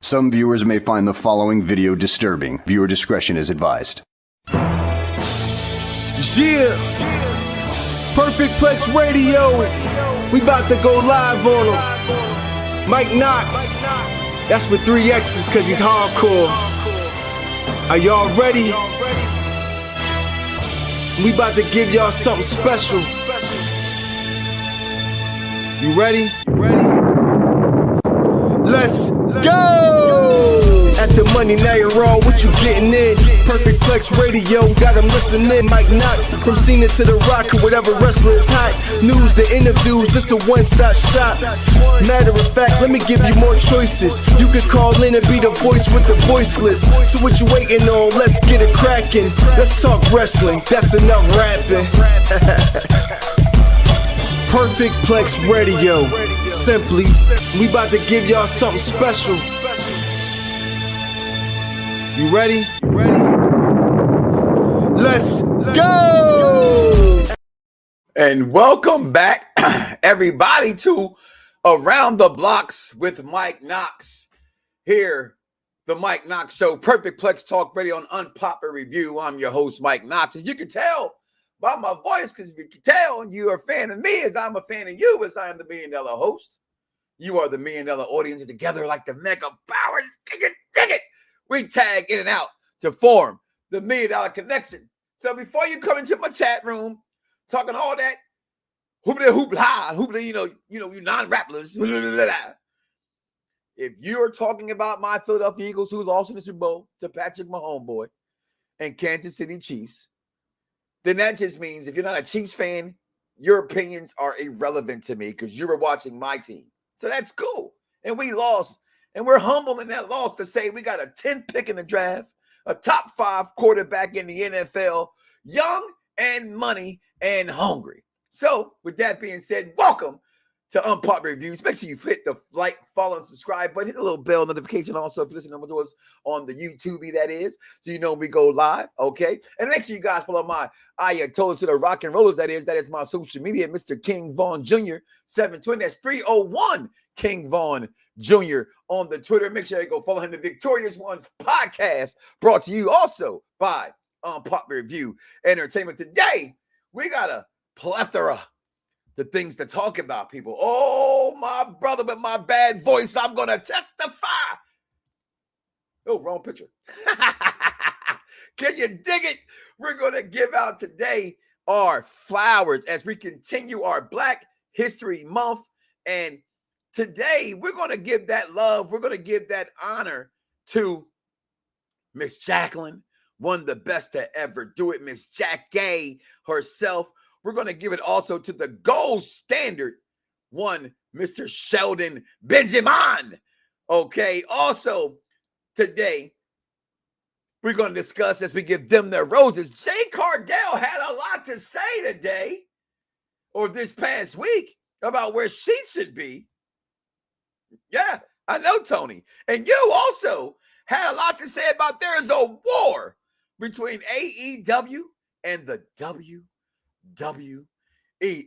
Some viewers may find the following video disturbing. Viewer discretion is advised. Yeah! Perfect Plex Radio! We about to go live on him. Mike Knoxxx. That's with 3 X's cause he's hardcore. Are y'all ready? We about to give y'all something special. You ready? Let's go! At the money, now you're raw, what you getting in? Perfect Plex Radio, got them listening. Mike Knoxxx, from Cena to The Rock, or whatever wrestler is hot. News to interviews, this a one-stop shop. Matter of fact, let me give you more choices. You could call in and be the voice with the voiceless. So what you waiting on? Let's get it cracking. Let's talk wrestling, that's enough rapping. Perfect Plex Radio. Simply, we about to give y'all something special. You ready? Let's go! And welcome back, everybody, to Around the Blocks with Mike Knoxxx. Here, the Mike Knoxxx Show, Perfect Plex Talk Radio, an unpopular review. I'm your host, Mike Knoxxx. As you can tell by my voice, because if you can tell, you are a fan of me as I'm a fan of you, as I am the $1 million host. You are the $1 million audience, and together like the mega powers, dig it, we tag in and out to form the $1 million connection. So before you come into my chat room, talking all that hoopla, you non-rappers, if you're talking about my Philadelphia Eagles who lost in the Super Bowl to Patrick Mahomes boy and Kansas City Chiefs, then that just means if you're not a Chiefs fan, your opinions are irrelevant to me because you were watching my team. So that's cool. And we lost. And we're humble in that loss to say we got a 10th pick in the draft, a top 5 quarterback in the NFL, young and money and hungry. So with that being said, welcome to Unpopular Reviews. Make sure you hit the like, follow, and subscribe button. Hit the little bell notification also if you're listening to us on the YouTube, that is, so you know we go live, okay? And make sure you guys follow my Ayatollah to the Rock and Rollers, that is my social media, Mr. King Vaughn Jr. 720. That's 301 King Vaughn Jr. on the Twitter. Make sure you go follow him, the Victorious Ones podcast, brought to you also by Unpopular Review Entertainment. Today, we got a plethora the things to talk about, people. Oh, my brother, with my bad voice, I'm going to testify. Oh, wrong picture. Can you dig it? We're going to give out today our flowers as we continue our Black History Month. And today, we're going to give that love. We're going to give that honor to Miss Jacqueline, one of the best to ever do it, Miss Jack Gay herself. We're going to give it also to the gold standard one, Mr. Sheldon Benjamin. Okay. Also, today, we're going to discuss as we give them their roses. Jay Cardell had a lot to say today or this past week about where she should be. Yeah, I know, Tony. And you also had a lot to say about there is a war between AEW and the WWE.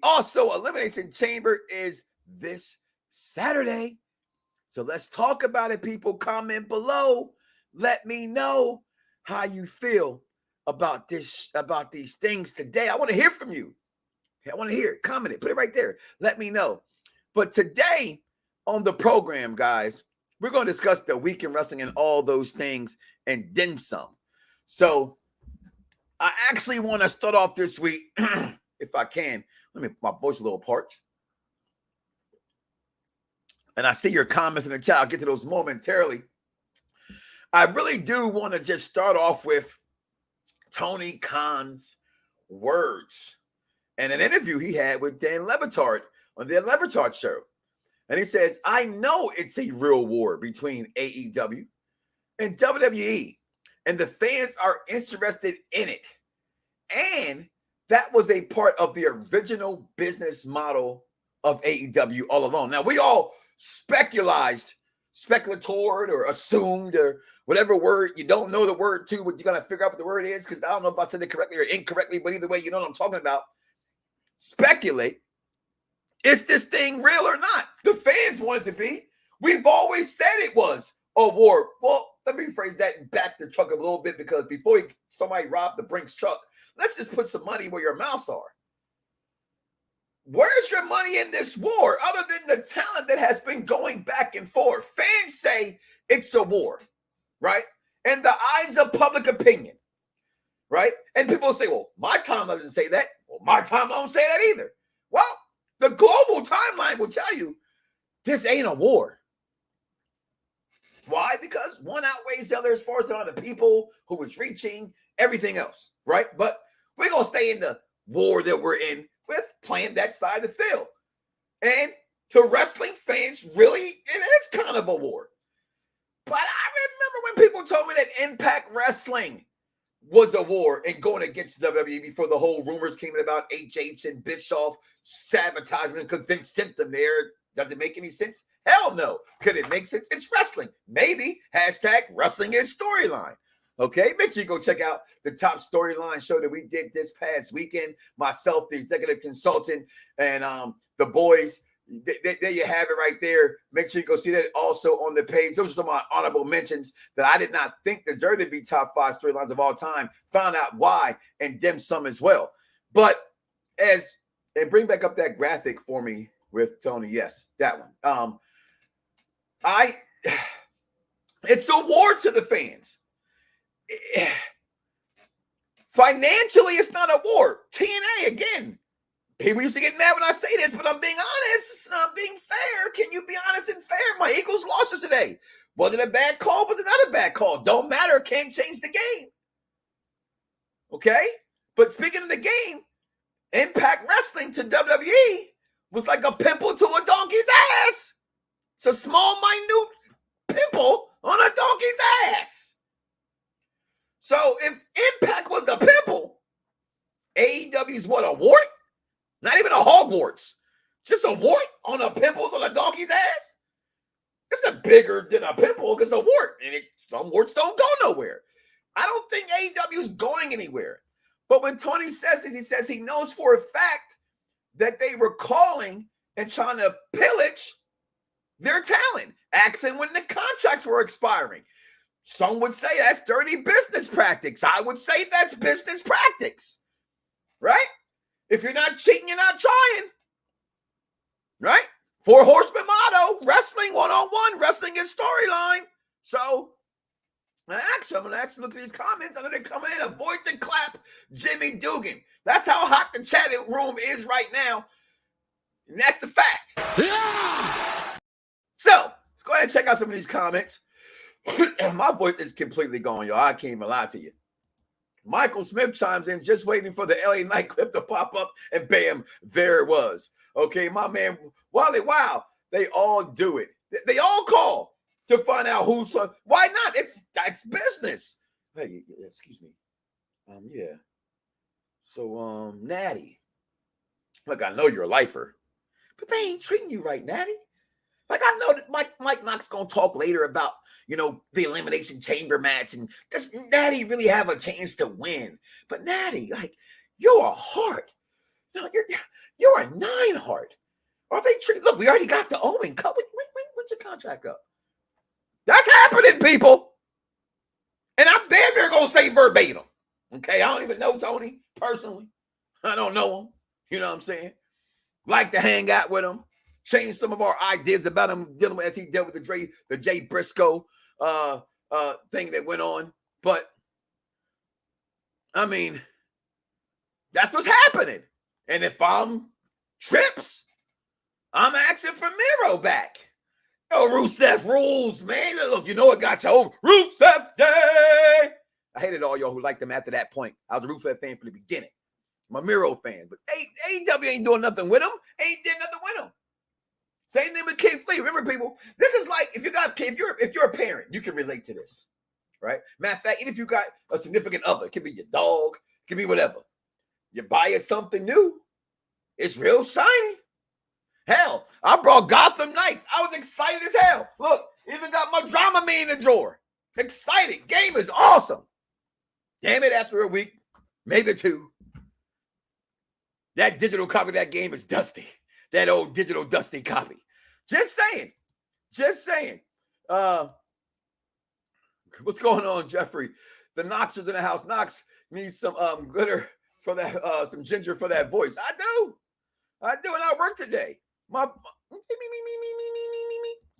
Also, Elimination Chamber is this Saturday. So let's talk about it, people. Comment below. Let me know how you feel about this, about these things today. I want to hear from you. I want to hear it. Comment it. Put it right there. Let me know. But today on the program, guys, we're going to discuss the week in wrestling and all those things and then some. So I actually want to start off this week, if I can. My voice a little parched. And I see your comments in the chat. I'll get to those momentarily. I really do want to just start off with Tony Khan's words and an interview he had with Dan Le Batard on the Le Batard Show. And he says, I know it's a real war between AEW and WWE, and the fans are interested in it. And that was a part of the original business model of AEW all along. Now, we all speculated or assumed or whatever word, you don't know the word to, but you're going to figure out what the word is, because I don't know if I said it correctly or incorrectly, but either way, you know what I'm talking about. Speculate. Is this thing real or not? The fans want it to be. We've always said it was Oh, war. Well, let me rephrase that and back the truck a little bit, because before somebody robbed the Brinks truck, let's just put some money where your mouths are. Where's your money in this war other than the talent that has been going back and forth? Fans say it's a war, right? In the eyes of public opinion, right? And people say, well, my timeline doesn't say that. Well, my timeline don't say that either. Well, the global timeline will tell you this ain't a war. Why? Because one outweighs the other as far as the amount of people who is reaching, everything else, right? But we're going to stay in the war that we're in with playing that side of the field. And to wrestling fans, really, it is kind of a war. But I remember when people told me that Impact Wrestling was a war and going against WWE before the whole rumors came in about HH and Bischoff sabotaging them because Vince sent them there. Does it make any sense? Hell no. Could it make sense? It's wrestling. Maybe. Hashtag wrestling is storyline. Okay, make sure you go check out the top storyline show that we did this past weekend. Myself, the executive consultant, and the boys. There you have it right there. Make sure you go see that also on the page. Those are some of my honorable mentions that I did not think deserved to be top 5 storylines of all time. Found out why, and them some as well. But and bring back up that graphic for me with Tony. Yes, that one. It's a war to the fans. Financially, it's not a war. TNA, again, people used to get mad when I say this, but I'm being honest. I'm being fair. Can you be honest and fair? My Eagles lost us today. Was it a bad call? Was it not a bad call? Don't matter. Can't change the game. Okay? But speaking of the game, Impact Wrestling to WWE was like a pimple to a donkey's ass. It's a small, minute pimple on a donkey's ass. So if Impact was the pimple, AEW's what, a wart? Not even a hogwarts. Just a wart on a pimple on a donkey's ass? It's a bigger than a pimple because a wart. And some warts don't go nowhere. I don't think AEW is going anywhere. But when Tony says this, he says he knows for a fact that they were calling and trying to pillage their talent, asking when the contracts were expiring. Some would say that's dirty business practice. I would say that's business practice, right? If you're not cheating, you're not trying, right? 4 Horsemen motto, wrestling 101, wrestling is storyline. So I asked him, and I asked him, look at these comments. I know they're coming in, avoid the clap, Jimmy Dugan. That's how hot the chat room is right now. And that's the fact. Yeah! So let's go ahead and check out some of these comments. My voice is completely gone, y'all. I can't even lie to you. Michael Smith chimes in, just waiting for the LA Knight clip to pop up, and bam, there it was. Okay, my man, Wally, wow, they all do it. They all call to find out who's. Why not? That's business. Hey, excuse me. Yeah. So, Natty, look, I know you're a lifer, but they ain't treating you right, Natty. Like, I know that Mike Knoxxx gonna talk later about, the Elimination Chamber match, and does Natty really have a chance to win? But Natty, like, you're a heart. No, you're a 9 heart. Are they treating? Look, we already got the Owen Cup. Wait, when's your contract up? That's happening, people. And I'm damn near gonna say verbatim. Okay, I don't even know Tony personally. I don't know him. You know what I'm saying? Like to hang out with him. Change some of our ideas about him dealing with, as he dealt with the Jay Briscoe thing that went on. But I mean, that's what's happening. And if I'm Trips, I'm asking for Miro back. Rusev rules, man. Look, it got you over. Rusev Day. I hated all y'all who liked him after that point. I was a Rusev fan from the beginning. I'm a Miro fan, but AEW ain't doing nothing with him. Ain't did nothing with him. Same thing with Kid Flea. Remember, people, this is like if you're a parent, you can relate to this, right? Matter of fact, even if you got a significant other, it could be your dog, it could be whatever. You buy it something new, it's real shiny. Hell, I brought Gotham Knights. I was excited as hell. Look, even got my Dramamine in the drawer. Excited. Game is awesome. Damn it, after a week, maybe 2. That digital copy of that game is dusty. That old digital dusty copy. Just saying. What's going on, Jeffrey? The Knoxxers in the house. Knox needs some glitter for that, some ginger for that voice. I do, and I work today.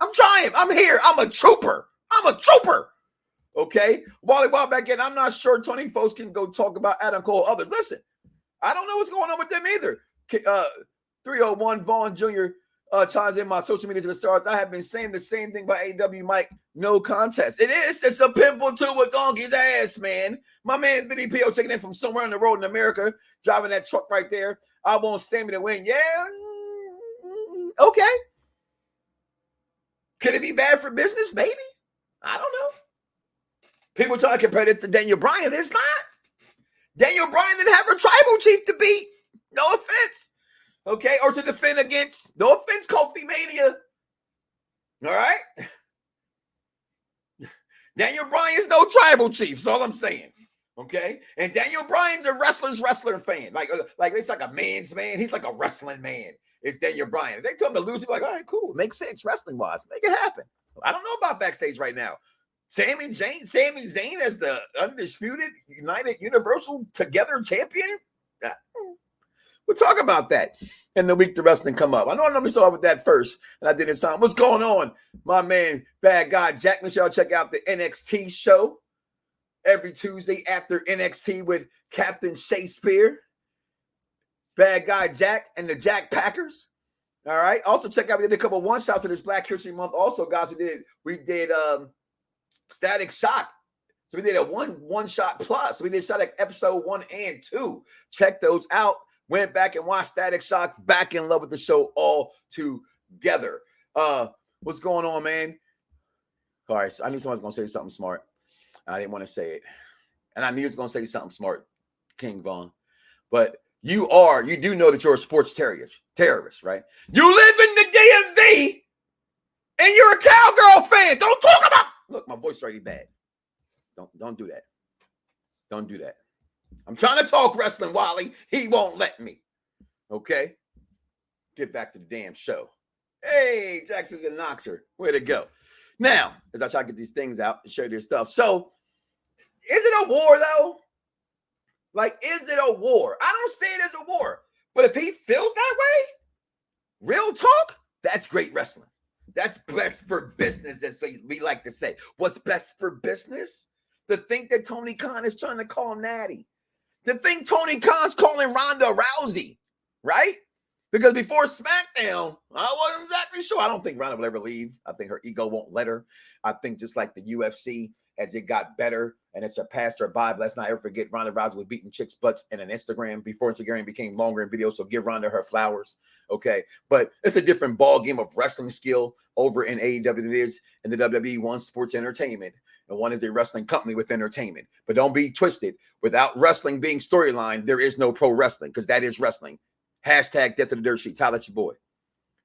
I'm trying. I'm here. I'm a trooper. Okay. While back in, I'm not sure 20 folks can go talk about Adam Cole. Others, listen. I don't know what's going on with them either. 301 Vaughn Jr. Chimes in my social media to the stars. I have been saying the same thing about AEW, Mike. No contest. It is. It's a pimple to a donkey's ass, man. My man Vinny P.O. checking in from somewhere on the road in America, driving that truck right there. I won't stand me to win. Yeah. Okay. Could it be bad for business? Maybe. I don't know. People trying to compare this to Daniel Bryan. It's not. Daniel Bryan didn't have a tribal chief to beat. No offense. Okay. Or to defend against. No offense, Kofi Mania. All right. Daniel Bryan's no tribal chief. That's all I'm saying. Okay. And Daniel Bryan's a wrestler fan. Like it's like a man's man. He's like a wrestling man. It's Daniel Bryan. If they tell him to lose, he's like, all right, cool. Makes sense wrestling-wise. Make it happen. I don't know about backstage right now. Sami Zayn as the undisputed United Universal Together champion? We'll talk about that in the week the wrestling come up. I know we start off with that first, and I did it time. What's going on? My man, bad guy, Jack Michelle. Check out the NXT show every Tuesday after NXT with Captain Shakespeare. Bad guy Jack and the Jack Packers. All right. Also check out, we did a couple one-shots for this Black History Month. Also, guys, we did Static Shock. So we did a one-shot plus. We did Static episode 1 and 2. Check those out. Went back and watched Static Shock. Back in love with the show all together. What's going on, man? All right. So I knew somebody was going to say something smart. I didn't want to say it. And I knew he was going to say something smart, King Vaughn. But you do know that you're a sports terrorist, right? You live in the DMV and you're a Cowgirl fan. Don't talk about. Look, my voice is already bad. Don't do that. Don't do that. I'm trying to talk wrestling, Wally. He won't let me. Okay? Get back to the damn show. Hey, Jackson's a Knoxxer. Way to go. Now, as I try to get these things out and show you this stuff. So, is it a war, though? Like, is it a war? I don't see it as a war. But if he feels that way, real talk, that's great wrestling. That's best for business. That's what we like to say. What's best for business? To think that Tony Khan is trying to call Natty. To think Tony Khan's calling Ronda Rousey, right? Because before SmackDown, I wasn't exactly sure. I don't think Ronda will ever leave. I think her ego won't let her. I think just like the UFC, as it got better and it surpassed her by. But let's not ever forget Ronda Rousey was beating chicks' butts in an Instagram before Instagram became longer in videos. So give Ronda her flowers. Okay. But it's a different ball game of wrestling skill over in AEW than it is in the WWE. One, sports entertainment, and one is a wrestling company with entertainment. But don't be twisted. Without wrestling being storyline, there is no pro wrestling, because that is wrestling. Hashtag death of the dirt sheets. Holla at your boy.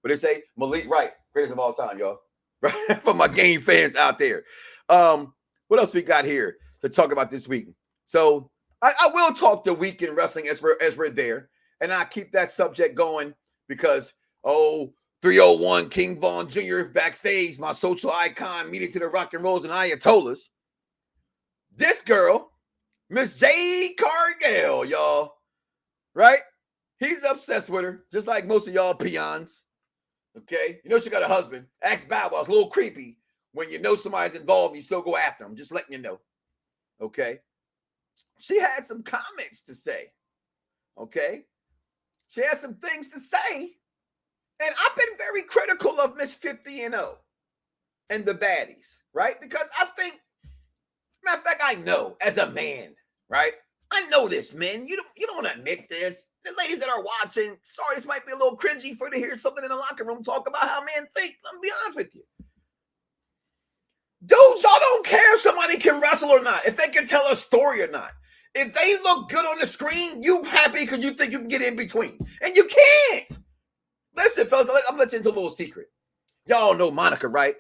But they say Malik Wright, greatest of all time, y'all. Right? For my game fans out there. What else we got here to talk about this week? So I will talk the week in wrestling as we're there, and I keep that subject going because 301 King Vaughn Jr. backstage, my social icon, media to the rock and rolls and Ayatollahs. This girl, Miss Jade Cargill, y'all, right? He's obsessed with her, just like most of y'all peons. Okay, you know she got a husband. Ask Bow Wow. It's a little creepy. When you know somebody's involved, you still go after them. Just letting you know. Okay. She had some comments to say. Okay. She had some things to say. And I've been very critical of Miss 50-0 and the baddies, right? Because I think, matter of fact, I know as a man, right? I know this, man. You don't admit this. The ladies that are watching, sorry, this might be a little cringy for you to hear something in the locker room talk about how men think. Let me be honest with you. Dudes, y'all don't care if somebody can wrestle or not, if they can tell a story or not. If they look good on the screen, you happy because you think you can get in between. And you can't. Listen, fellas, I'm going to let you into a little secret. Y'all know Monica, right?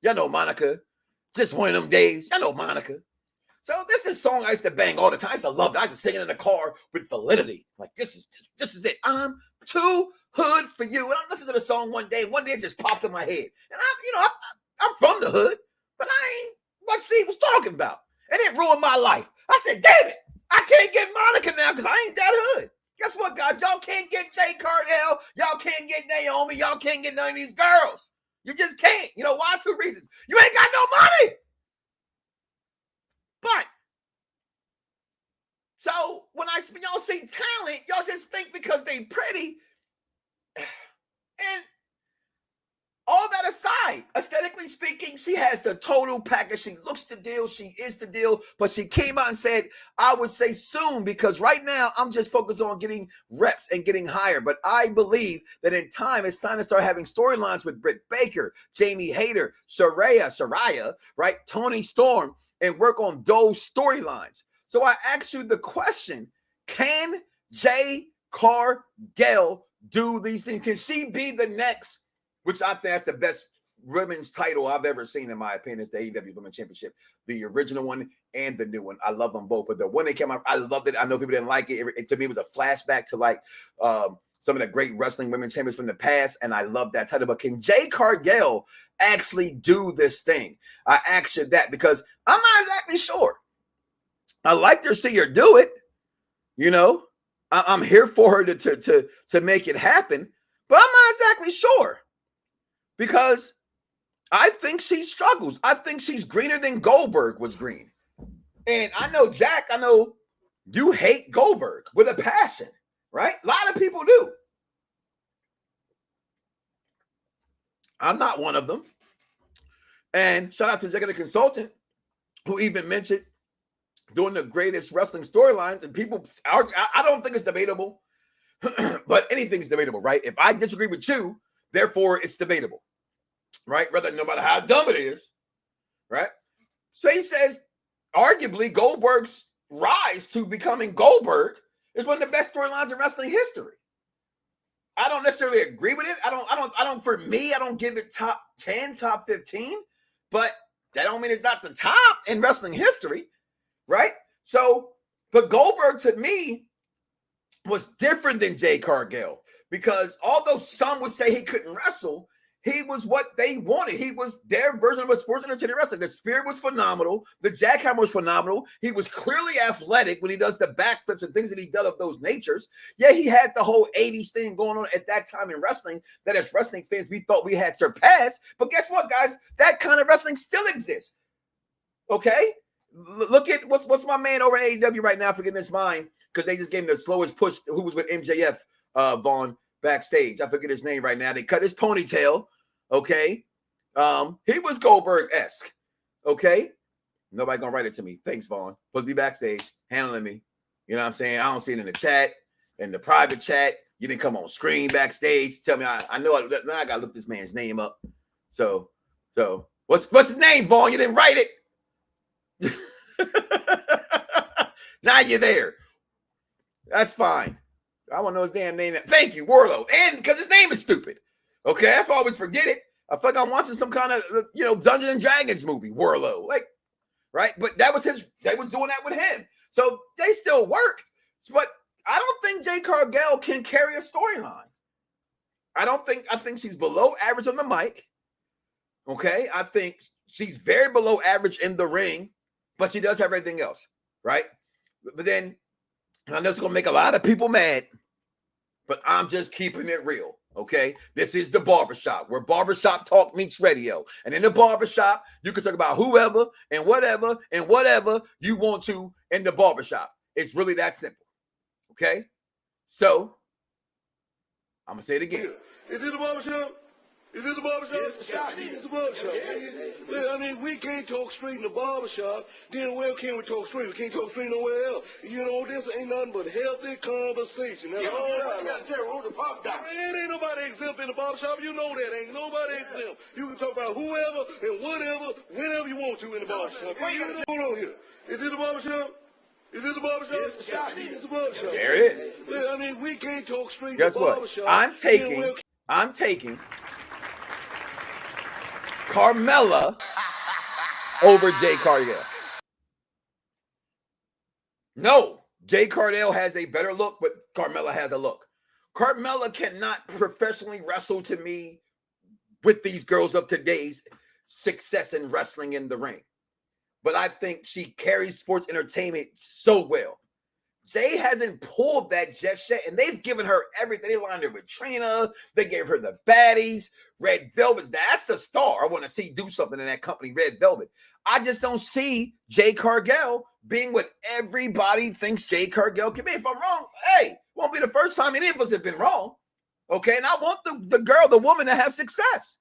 Y'all know Monica. Just one of them days. Y'all know Monica. So this is a song I used to bang all the time. I used to love it. I used to sing it in the car with validity. Like, this is it. I'm too hood for you. And I'm listening to the song one day, and one day it just popped in my head. And I'm from the hood. But I ain't what she was talking about. And it ruined my life. I said, damn it, I can't get Monica now because I ain't that hood. Guess what, guys? Y'all can't get Jay Cardell. Y'all can't get Naomi. Y'all can't get none of these girls. You just can't. You know why? 2 reasons. You ain't got no money. But, so when y'all see talent, y'all just think because they pretty. And all that aside, aesthetically speaking, she has the total package. She looks the deal. She is the deal. But she came out and said, I would say soon, because right now I'm just focused on getting reps and getting higher. But I believe that in time, it's time to start having storylines with Britt Baker, Jamie Hayter, Saraya, right? Tony Storm, and work on those storylines. So I asked you the question, can Jay Cargill do these things? Can she be the next, which I think that's the best women's title I've ever seen, in my opinion, is the AEW Women's Championship, the original one and the new one. I love them both, but the one that came out, I loved it. I know people didn't like it. It to me, was a flashback to like some of the great wrestling women's champions from the past, and I love that title. But can Jay Cargill actually do this thing? I asked you that because I'm not exactly sure. I like to see her do it. You know, I'm here for her to make it happen, but I'm not exactly sure. Because I think she struggles. I think she's greener than Goldberg was green. And I know, Jack, I know you hate Goldberg with a passion, right? A lot of people do. I'm not one of them. And shout out to Jack, the consultant, who even mentioned doing the greatest wrestling storylines. And people, I don't think it's debatable, but anything's debatable, right? If I disagree with you, therefore, it's debatable, right? No matter how dumb it is, right? So he says, arguably, Goldberg's rise to becoming Goldberg is one of the best storylines in wrestling history. I don't necessarily agree with it. For me, I don't give it top 10, top 15, but that don't mean it's not the top in wrestling history, right? So, but Goldberg to me was different than Jay Cargill. Because although some would say he couldn't wrestle, he was what they wanted. He was their version of a sports entertainment wrestler. The spirit was phenomenal. The jackhammer was phenomenal. He was clearly athletic when he does the backflips and things that he does of those natures. Yeah, he had the whole 80s thing going on at that time in wrestling that as wrestling fans we thought we had surpassed. But guess what, guys? That kind of wrestling still exists. Okay? Look at what's my man over at AEW right now, forgetting his mind, because they just gave him the slowest push, who was with MJF, Vaughn, backstage. I forget his name right now. They cut his ponytail. Okay. He was Goldberg-esque. Okay. Nobody gonna write it to me. Thanks, Vaughn. Supposed to be backstage, handling me. You know what I'm saying? I don't see it in the chat, in the private chat. You didn't come on screen backstage. Tell me, I know now I gotta look this man's name up. So what's his name, Vaughn? You didn't write it. Now you're there. That's fine. I want to know his damn name. Thank you, Warlow. And because his name is stupid. Okay, that's why I always forget it. I feel like I'm watching some kind of, Dungeons and Dragons movie, Warlow. Like, right? But they was doing that with him. So they still work. But I don't think Jay Cargill can carry a storyline. I think she's below average on the mic. Okay? I think she's very below average in the ring, but she does have everything else, right? But then, I know it's going to make a lot of people mad, but I'm just keeping it real, okay? This is the Barbershop, where Barbershop Talk Meets Radio. And in the Barbershop, you can talk about whoever and whatever you want to in the Barbershop. It's really that simple, okay? So, I'm going to say it again. Is it the Barbershop? Is it the barbershop? Yes, it's the barbershop. I mean, we can't talk straight in the barbershop. Then where can we talk straight? We can't talk straight nowhere else. You know, this ain't nothing but healthy conversation. That's all right. You got to tell Rosa Pop down. Man, ain't nobody exempt in the barbershop. You know that. Ain't nobody exempt. You can talk about whoever and whatever, whenever you want to in the barbershop. Hold on here. Is it the barbershop? Is it the barbershop? Yes, it's the barbershop. There it is. I mean, we can't talk straight Guess in the what? barbershop. I'm taking Carmella over Jay Cargill. No, Jay Cargill has a better look, but Carmella has a look. Carmella cannot professionally wrestle to me with these girls of today's success in wrestling in the ring. but I think she carries sports entertainment so well. Jay hasn't pulled that just yet, and they've given her everything. They lined her with Trina. They gave her the baddies. Red Velvet. That's a star I want to see do something in that company, Red Velvet. I just don't see Jay Cargill being what everybody thinks Jay Cargill can be. If I'm wrong, hey, won't be the first time any of us have been wrong. Okay, and I want the woman to have success.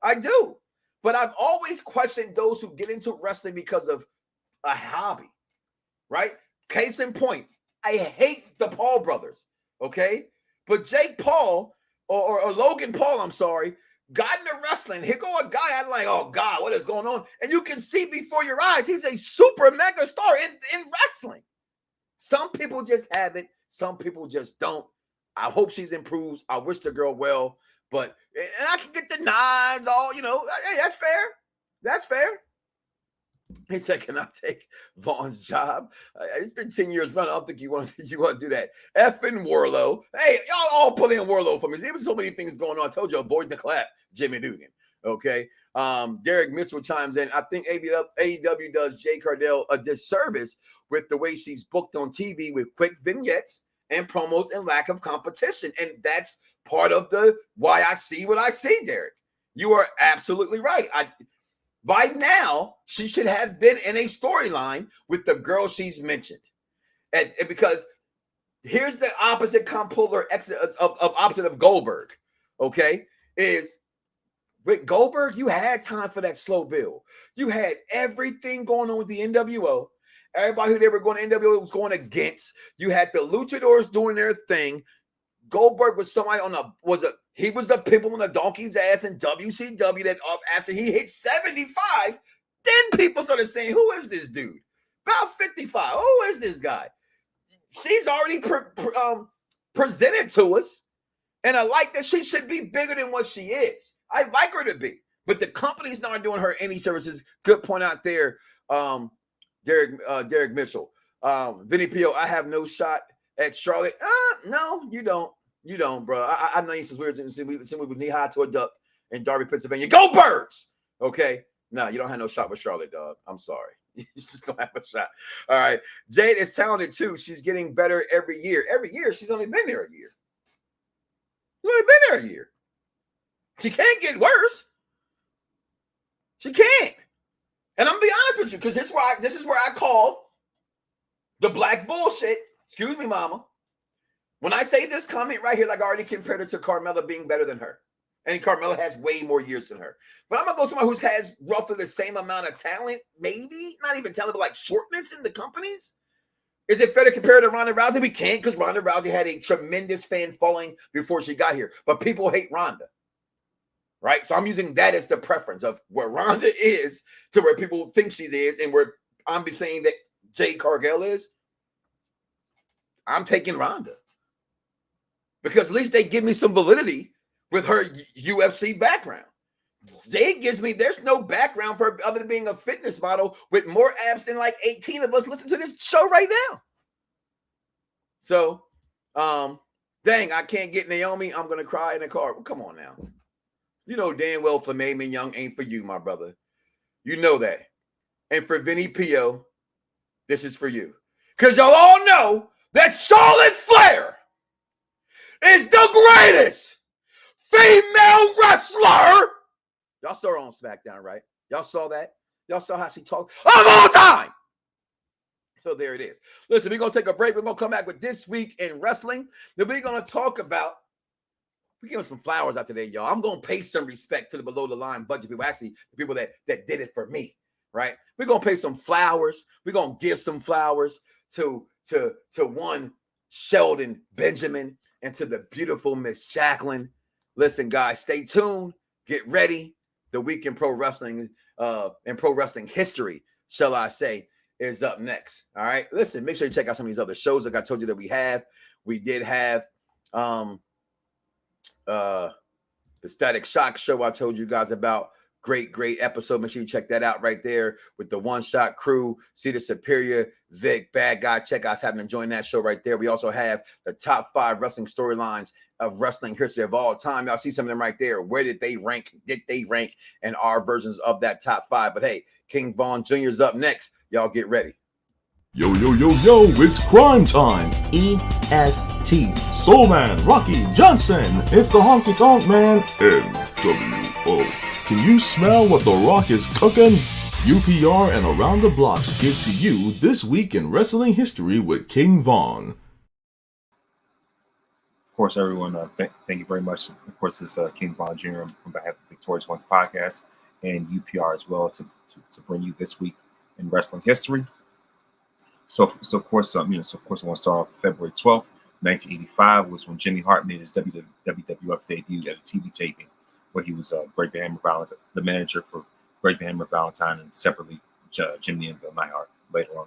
I do. But I've always questioned those who get into wrestling because of a hobby, right? Case in point, I hate the Paul brothers, okay? But Jake Paul, or Logan Paul, I'm sorry, got into wrestling. Here go a guy, I'm like, oh, God, what is going on? And you can see before your eyes, he's a super mega star in wrestling. Some people just have it. Some people just don't. I hope she's improves. I wish the girl well. But, and I can get the nods, all, you know, hey, that's fair. That's fair. He said, can I take Vaughn's job? It's been 10 years running. I don't think you want to do that. Effing Warlow. Hey, y'all all pull in Warlow for me. There was so many things going on. I told you, avoid the clap, Jimmy Dugan. Okay. Derek Mitchell chimes in. I think AEW does Jay Cargill a disservice with the way she's booked on TV with quick vignettes and promos and lack of competition. And that's part of the why I see what I see, Derek. You are absolutely right. By now, she should have been in a storyline with the girl she's mentioned. And because here's the opposite compolar of opposite of Goldberg, okay, is with Goldberg, you had time for that slow build. You had everything going on with the NWO. Everybody who they were going to NWO was going against. You had the luchadors doing their thing. Goldberg was somebody he was the pimple on the donkey's ass in WCW that after he hit 75, then people started saying, who is this dude? About 55. Who is this guy? She's already presented to us, and I like that she should be bigger than what she is. I like her to be, but the company's not doing her any services. Good point out there, Derek Mitchell. Vinny Pio, I have no shot at Charlotte. No, you don't. You don't, bro. I know you since we was knee high to a duck in Darby, Pennsylvania. Go Birds! Okay. No, you don't have no shot with Charlotte, dog. I'm sorry. You just don't have a shot. All right. Jade is talented too. She's getting better every year. Every year. She's only been there a year. She's only been there a year. She can't get worse. She can't. And I'm gonna be honest with you, because this is where I call the black bullshit. Excuse me, mama. When I say this comment right here, like I already compared her to Carmella being better than her. And Carmella has way more years than her. But I'm going to go to somebody who has roughly the same amount of talent, maybe, not even talent, but like shortness in the companies. Is it fair to compare her to Ronda Rousey? We can't, because Ronda Rousey had a tremendous fan following before she got here. But people hate Ronda. Right? So I'm using that as the preference of where Ronda is to where people think she is and where I'm saying that Jade Cargill is. I'm taking Ronda. Because at least they give me some validity with her UFC background. Jade gives me, there's no background for her other than being a fitness model with more abs than like 18 of us listen to this show right now. So, dang, I can't get Naomi. I'm going to cry in the car. Well, come on now. You know damn well Filet Mignon ain't for you, my brother. You know that. And for Vinny Pio, this is for you. Because y'all all know that Charlotte Flair is the greatest female wrestler. Y'all saw her on SmackDown, right? Y'all saw that? Y'all saw how she talked of all time. So there it is. Listen, we're going to take a break. We're going to come back with This Week in Wrestling. Then we're going to talk about, we're giving some flowers out today, y'all. I'm going to pay some respect to the below the line budget people. Actually, the people that did it for me, right? We're going to pay some flowers. We're going to give some flowers to one Sheldon Benjamin, and to the beautiful Miss Jacqueline. Listen, guys, stay tuned. Get ready. The Week in Pro Wrestling and Pro Wrestling History, shall I say, is up next. All right. Listen, make sure you check out some of these other shows like I told you that we have. We did have the Static Shock show I told you guys about. Great episode. Make sure you check that out right there with the One Shot Crew. See the Superior, Vic, Bad Guy. Check us having enjoying that show right there. We also have the top 5 wrestling storylines of wrestling history of all time. Y'all see some of them right there. Where did they rank? Did they rank? And our versions of that top 5. But hey, King Von Jr. is up next. Y'all get ready. Yo, it's crime time. EST. Soul Man, Rocky Johnson. It's the Honky Tonk Man. NWO. Can you smell what The Rock is cooking? UPR and Around the Blocks give to you This Week in Wrestling History with King Von. Of course, everyone, thank you very much. Of course, this is King Von Jr. on behalf of Victorious Ones podcast and UPR as well to bring you This Week in Wrestling History. So of course, I want to start off February 12th, 1985 was when Jimmy Hart made his WWF debut at a TV taping, where he was Greg the Hammer Valentine, the manager for Greg the Hammer Valentine, and separately Jimmy and Bill Neidhart, later on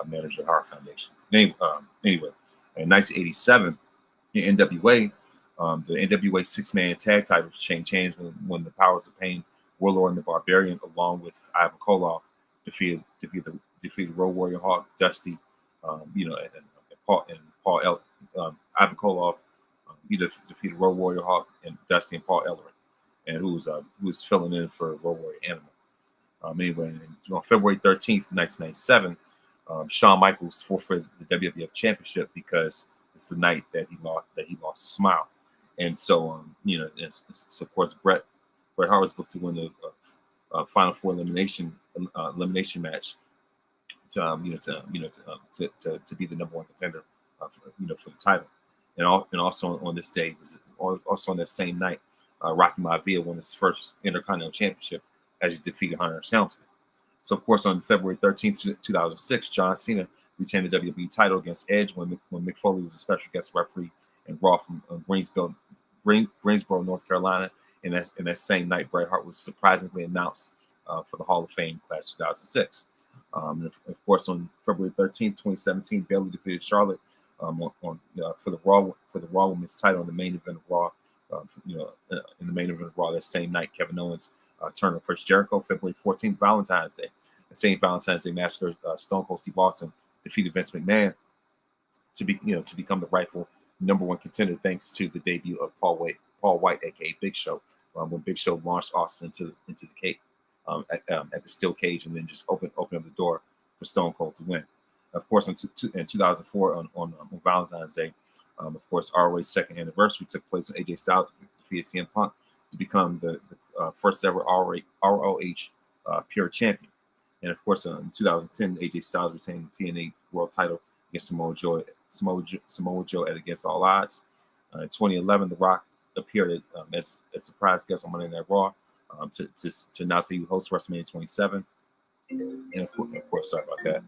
manager of the Hart Foundation. Anyway, in 1987, in NWA, the NWA 6-man tag titles changed hands when the Powers of Pain, Warlord and the Barbarian, along with Ivan Koloff, defeated Road Warrior Hawk, Dusty, and Paul Ivan Koloff, he defeated Road Warrior Hawk and Dusty and Paul Ellering, and who was filling in for Road Warrior Animal. On February 13th, 1997, Shawn Michaels forfeited the WWF Championship because it's the night that he lost a smile, and so so of course Bret Hart was booked to win the Final Four elimination match to be the number 1 contender for the title, and also on this day also on that same night, Rocky Maivia won his first Intercontinental Championship as he defeated Hunter Helmsley. So of course on February 13th, 2006, John Cena retained the WWE title against Edge when Mick Foley was a special guest referee in Raw from Greensboro, North Carolina. And that same night, Bret Hart was surprisingly announced for the Hall of Fame class 2006. And of course, on February 13th, 2017, Bayley defeated Charlotte for the Raw Women's title in the main event of Raw. In the main event of Raw that same night, Kevin Owens turned on Chris Jericho. February 14th, Valentine's Day. The same Valentine's Day massacre, Stone Cold Steve Austin defeated Vince McMahon to become the rightful number 1 contender, thanks to the debut of Paul White, aka Big Show, when Big Show launched Austin into the cage at the steel cage, and then just opened up the door for Stone Cold to win. Of course, in 2004 on Valentine's Day, of course, ROH's 2nd anniversary took place when AJ Styles defeated CM Punk to become the first ever ROH pure champion. And of course, in 2010, AJ Styles retained the TNA World Title against Samoa Joe at Against All Odds. In 2011, The Rock appeared as a surprise guest on Monday Night Raw to announce he would host WrestleMania 27. And of course, sorry about that.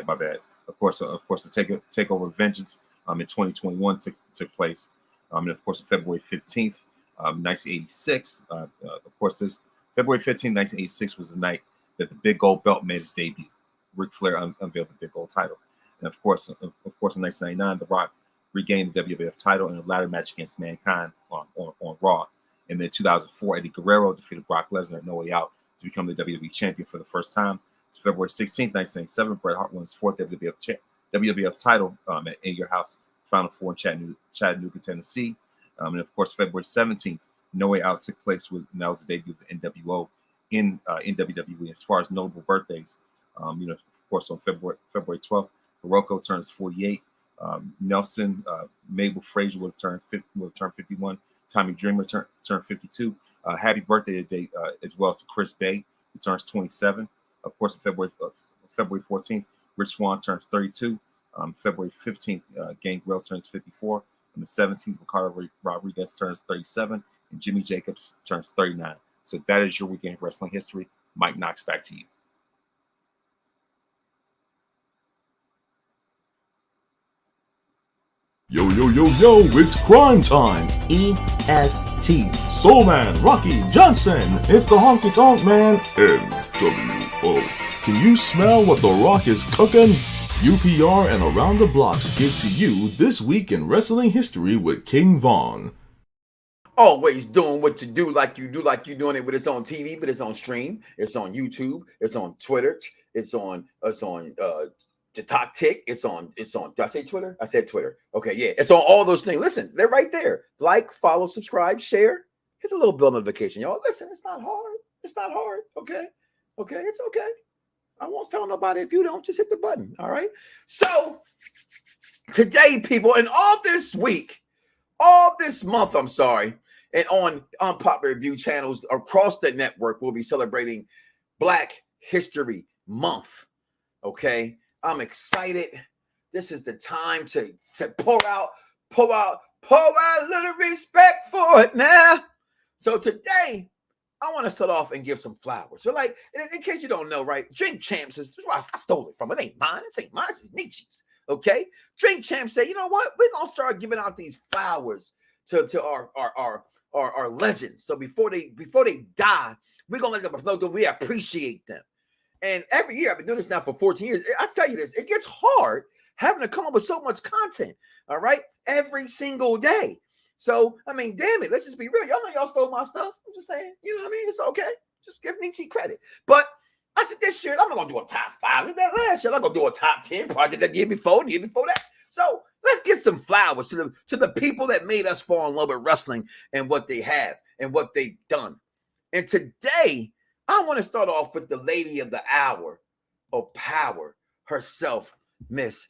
My bad. Of course, the Takeover Vengeance in 2021 took place. And of course, on February 15th, 1986. Of course, this February 15th, 1986 was the night that the Big Gold Belt made its debut. Ric Flair unveiled the Big Gold title. And of course, in 1999, The Rock regained the WWF title in a ladder match against Mankind on Raw. And then 2004, Eddie Guerrero defeated Brock Lesnar at No Way Out to become the WWE champion for the first time. It's February 16th, 1997, Bret Hart won his 4th WWF title at In Your House, Final Four in Chattanooga, Tennessee. And of course, February 17th, No Way Out took place and that was the debut of the NWO in WWE. As far as notable birthdays, of course, on February 12th, Hiroko turns 48. Nelson, Mabel Frazier will turn 51. Tommy Dreamer turned 52. Happy birthday today as well to Chris Bay, who turns 27. Of course, on February 14th, Rich Swann turns 32. February 15th, Gangrel turns 54. On the 17th, Ricardo Rodriguez turns 37. And Jimmy Jacobs turns 39. So that is your weekend wrestling history. Mike Knoxxx, back to you. Yo, it's crime time. EST. Soul Man, Rocky Johnson. It's the Honky Tonk Man. NWO. Can you smell what The Rock is cooking? UPR and Around the Blocks give to you This Week in Wrestling History with King Von. always doing what you do, like you're doing it, but it's on TV, but it's on stream, it's on YouTube, it's on Twitter, it's on the Talk Tick, it's on, did I say Twitter? I said Twitter. Okay, yeah, it's on all those things. Listen, they're right there. Like, follow, subscribe, share, hit the little bell notification, y'all. Listen, it's not hard. It's not hard. Okay, it's okay. I won't tell nobody if you don't. Just hit the button. All right. So today, people, and all this week, all this month, I'm sorry, and on unpopular review channels across the network, we'll be celebrating Black History Month. Okay, I'm excited. This is the time to pour out a little respect for it now. So today, I want to start off and give some flowers. So, like, in case you don't know, right? Drink Champs is where I stole it from. It ain't mine. It ain't mine. It's Nietzsche's. Okay. Drink Champs say, you know what? We're gonna start giving out these flowers to our legends. So before they die, we're gonna let them know that we appreciate them. And every year, I've been doing this now for 14 years. I tell you this, it gets hard having to come up with so much content. All right, every single day. So, I mean, damn it, let's just be real. Y'all know y'all stole my stuff. I'm just saying, you know what I mean? It's okay. Just give Nietzsche credit. But I said this year, I'm not going to do a top 5. Like that last year, I'm not going to do a top 10. Probably did that the year before that. So let's get some flowers to the people that made us fall in love with wrestling and what they have and what they've done. And today, I want to start off with the lady of the hour of power herself, Miss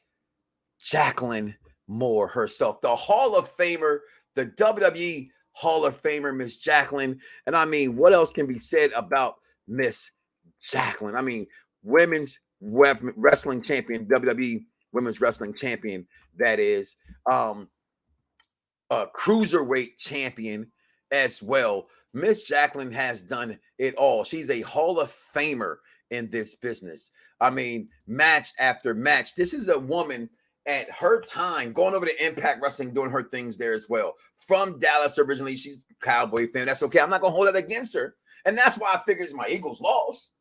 Jacqueline Moore herself, the Hall of Famer, the WWE Hall of Famer, Miss Jacqueline. And I mean, what else can be said about Miss Jacqueline? I mean, women's wrestling champion, WWE women's wrestling champion, that is, a cruiserweight champion as well. Miss Jacqueline has done it all. She's a Hall of Famer in this business. I mean, match after match. This is a woman at her time, going over to Impact Wrestling, doing her things there as well. From Dallas originally, she's a Cowboy fan. That's okay. I'm not going to hold that against her. And that's why I figured my Eagles lost.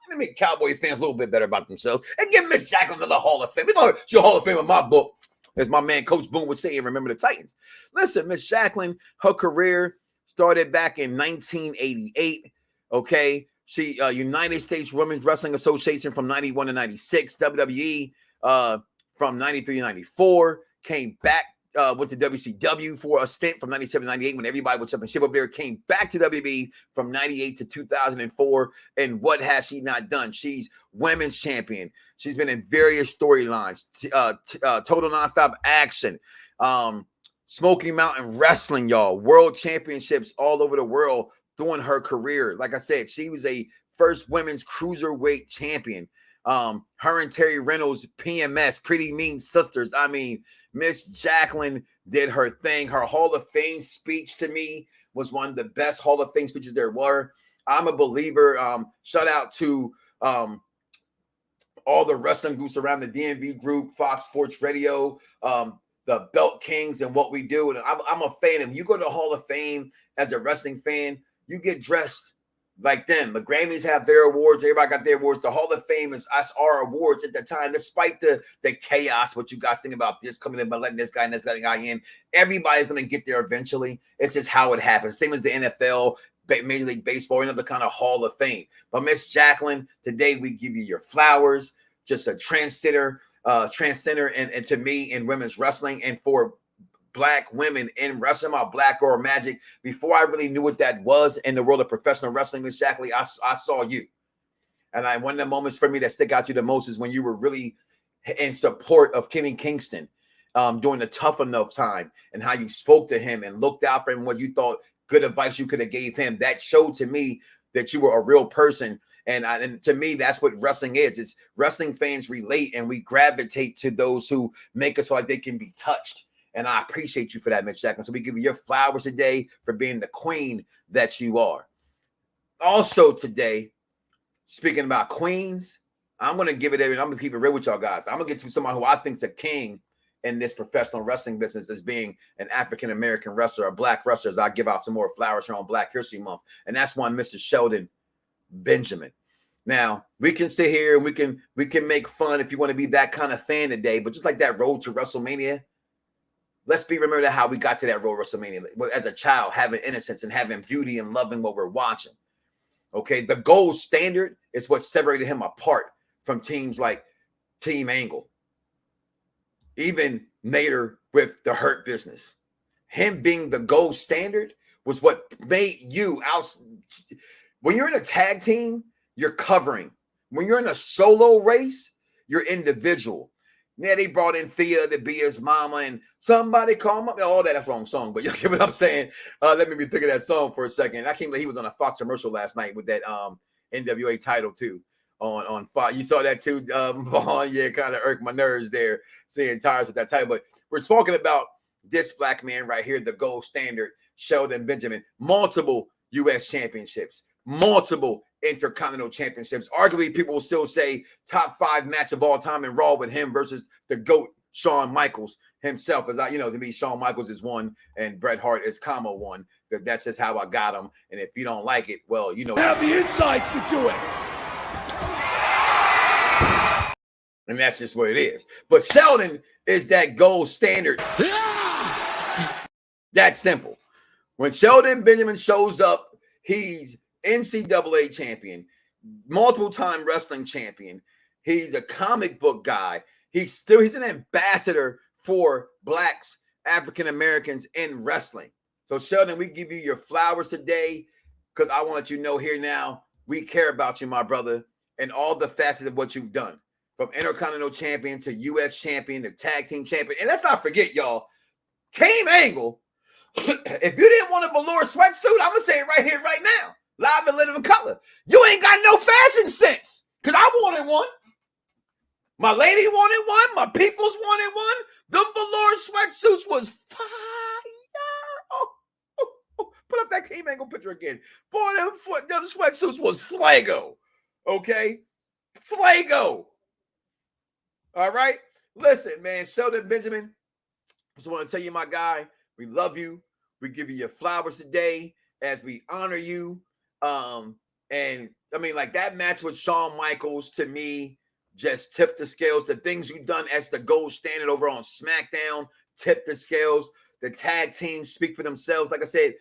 Let me make Cowboy fans a little bit better about themselves and give Miss Jacqueline another Hall of Fame. You know, she's a Hall of Fame in my book, as my man Coach Boone would say, and remember the Titans. Listen, Miss Jacqueline, her career started back in 1988. Okay. She, United States Women's Wrestling Association from 91 to 96, WWE, from 93 to 94, came back with the WCW for a stint from 97 to 98 when everybody was jumping ship up there, came back to WB from 98 to 2004. And what has she not done? She's women's champion. She's been in various storylines, Total Nonstop Action, Smoky Mountain Wrestling, y'all, world championships all over the world during her career. Like I said, she was a first women's cruiserweight champion. Her and Terry Reynolds, PMS, Pretty Mean Sisters. I mean, Miss Jacqueline did her thing. Her Hall of Fame speech to me was one of the best Hall of Fame speeches there were. I'm a believer. Shout out to all the wrestling groups around the DMV group, Fox Sports Radio, the Belt Kings, and what we do. And I'm a fan. And you go to the Hall of Fame as a wrestling fan, you get dressed like them. The Grammys have their awards. Everybody got their awards. The Hall of Fame is us, our awards at the time, despite the chaos. What you guys think about this coming in, but letting this guy and this guy in. Everybody's going to get there eventually. It's just how it happens. Same as the NFL, Major League Baseball, another kind of Hall of Fame. But Miss Jacqueline, today we give you your flowers. Just a transcender and to me in women's wrestling, and for Black women in wrestling, my Black Girl Magic. Before I really knew what that was in the world of professional wrestling, Miss Jacqueline, I saw you. And one of the moments for me that stick out to you the most is when you were really in support of Kenny Kingston during the tough enough time, and how you spoke to him and looked out for him, what you thought good advice you could have gave him. That showed to me that you were a real person. And to me, that's what wrestling is. It's wrestling fans relate, and we gravitate to those who make us feel like they can be touched. And I appreciate you for that, Miss Jacqueline. So we give you your flowers today for being the queen that you are. Also today, speaking about queens, I'm going to give it, I'm going to keep it real with y'all guys. I'm going to get to someone who I think is a king in this professional wrestling business as being an African-American wrestler, a Black wrestler, as I give out some more flowers here on Black History Month. And that's one Mr. Sheldon Benjamin. Now, we can sit here and we can make fun if you want to be that kind of fan today, but just like that road to WrestleMania, let's remember how we got to that Royal WrestleMania as a child, having innocence and having beauty and loving what we're watching. Okay, the gold standard is what separated him apart from teams like Team Angle, even Nader with the Hurt Business. Him being the gold standard was what made you out. When you're in a tag team, you're covering. When you're in a solo race, you're individual. Yeah, they brought in Thea to be his mama, and somebody call him up. All that's wrong song, but you get what I'm saying. Let me think of that song for a second. I can't believe he was on a Fox commercial last night with that NWA title too on Fox. You saw that too, Vaughn. Yeah, kind of irked my nerves there, seeing tires with that title. But we're talking about this black man right here, the gold standard, Shelton Benjamin, multiple U.S. championships, multiple Intercontinental championships. Arguably, people will still say top 5 match of all time in Raw with him versus the GOAT, Shawn Michaels himself. As to me, Shawn Michaels is 1 and Bret Hart is 1. That's just how I got him. And if you don't like it, well, have the insights to do it. And that's just what it is. But Sheldon is that gold standard. That's simple. When Shelton Benjamin shows up, he's NCAA champion, multiple-time wrestling champion. He's a comic book guy. He's an ambassador for blacks, African Americans in wrestling. So Sheldon, we give you your flowers today because I want you to know here now we care about you, my brother, and all the facets of what you've done, from Intercontinental champion to U.S. champion to tag team champion. And let's not forget, y'all, Team Angle. If you didn't want a velour sweatsuit, I'm gonna say it right here, right now. Live and live in color. You ain't got no fashion sense. Because I wanted one. My lady wanted one. My peoples wanted one. The velour sweatsuits was fire. Put up that Team Angle picture again. Boy, them sweatsuits was flago. Okay? Flago. All right? Listen, man. Shelton Benjamin, I just want to tell you, my guy, we love you. We give you your flowers today as we honor you. And I mean, like that match with Shawn Michaels to me just tipped the scales. The things you've done as the gold standard over on SmackDown tipped the scales. The tag teams speak for themselves. Like I said,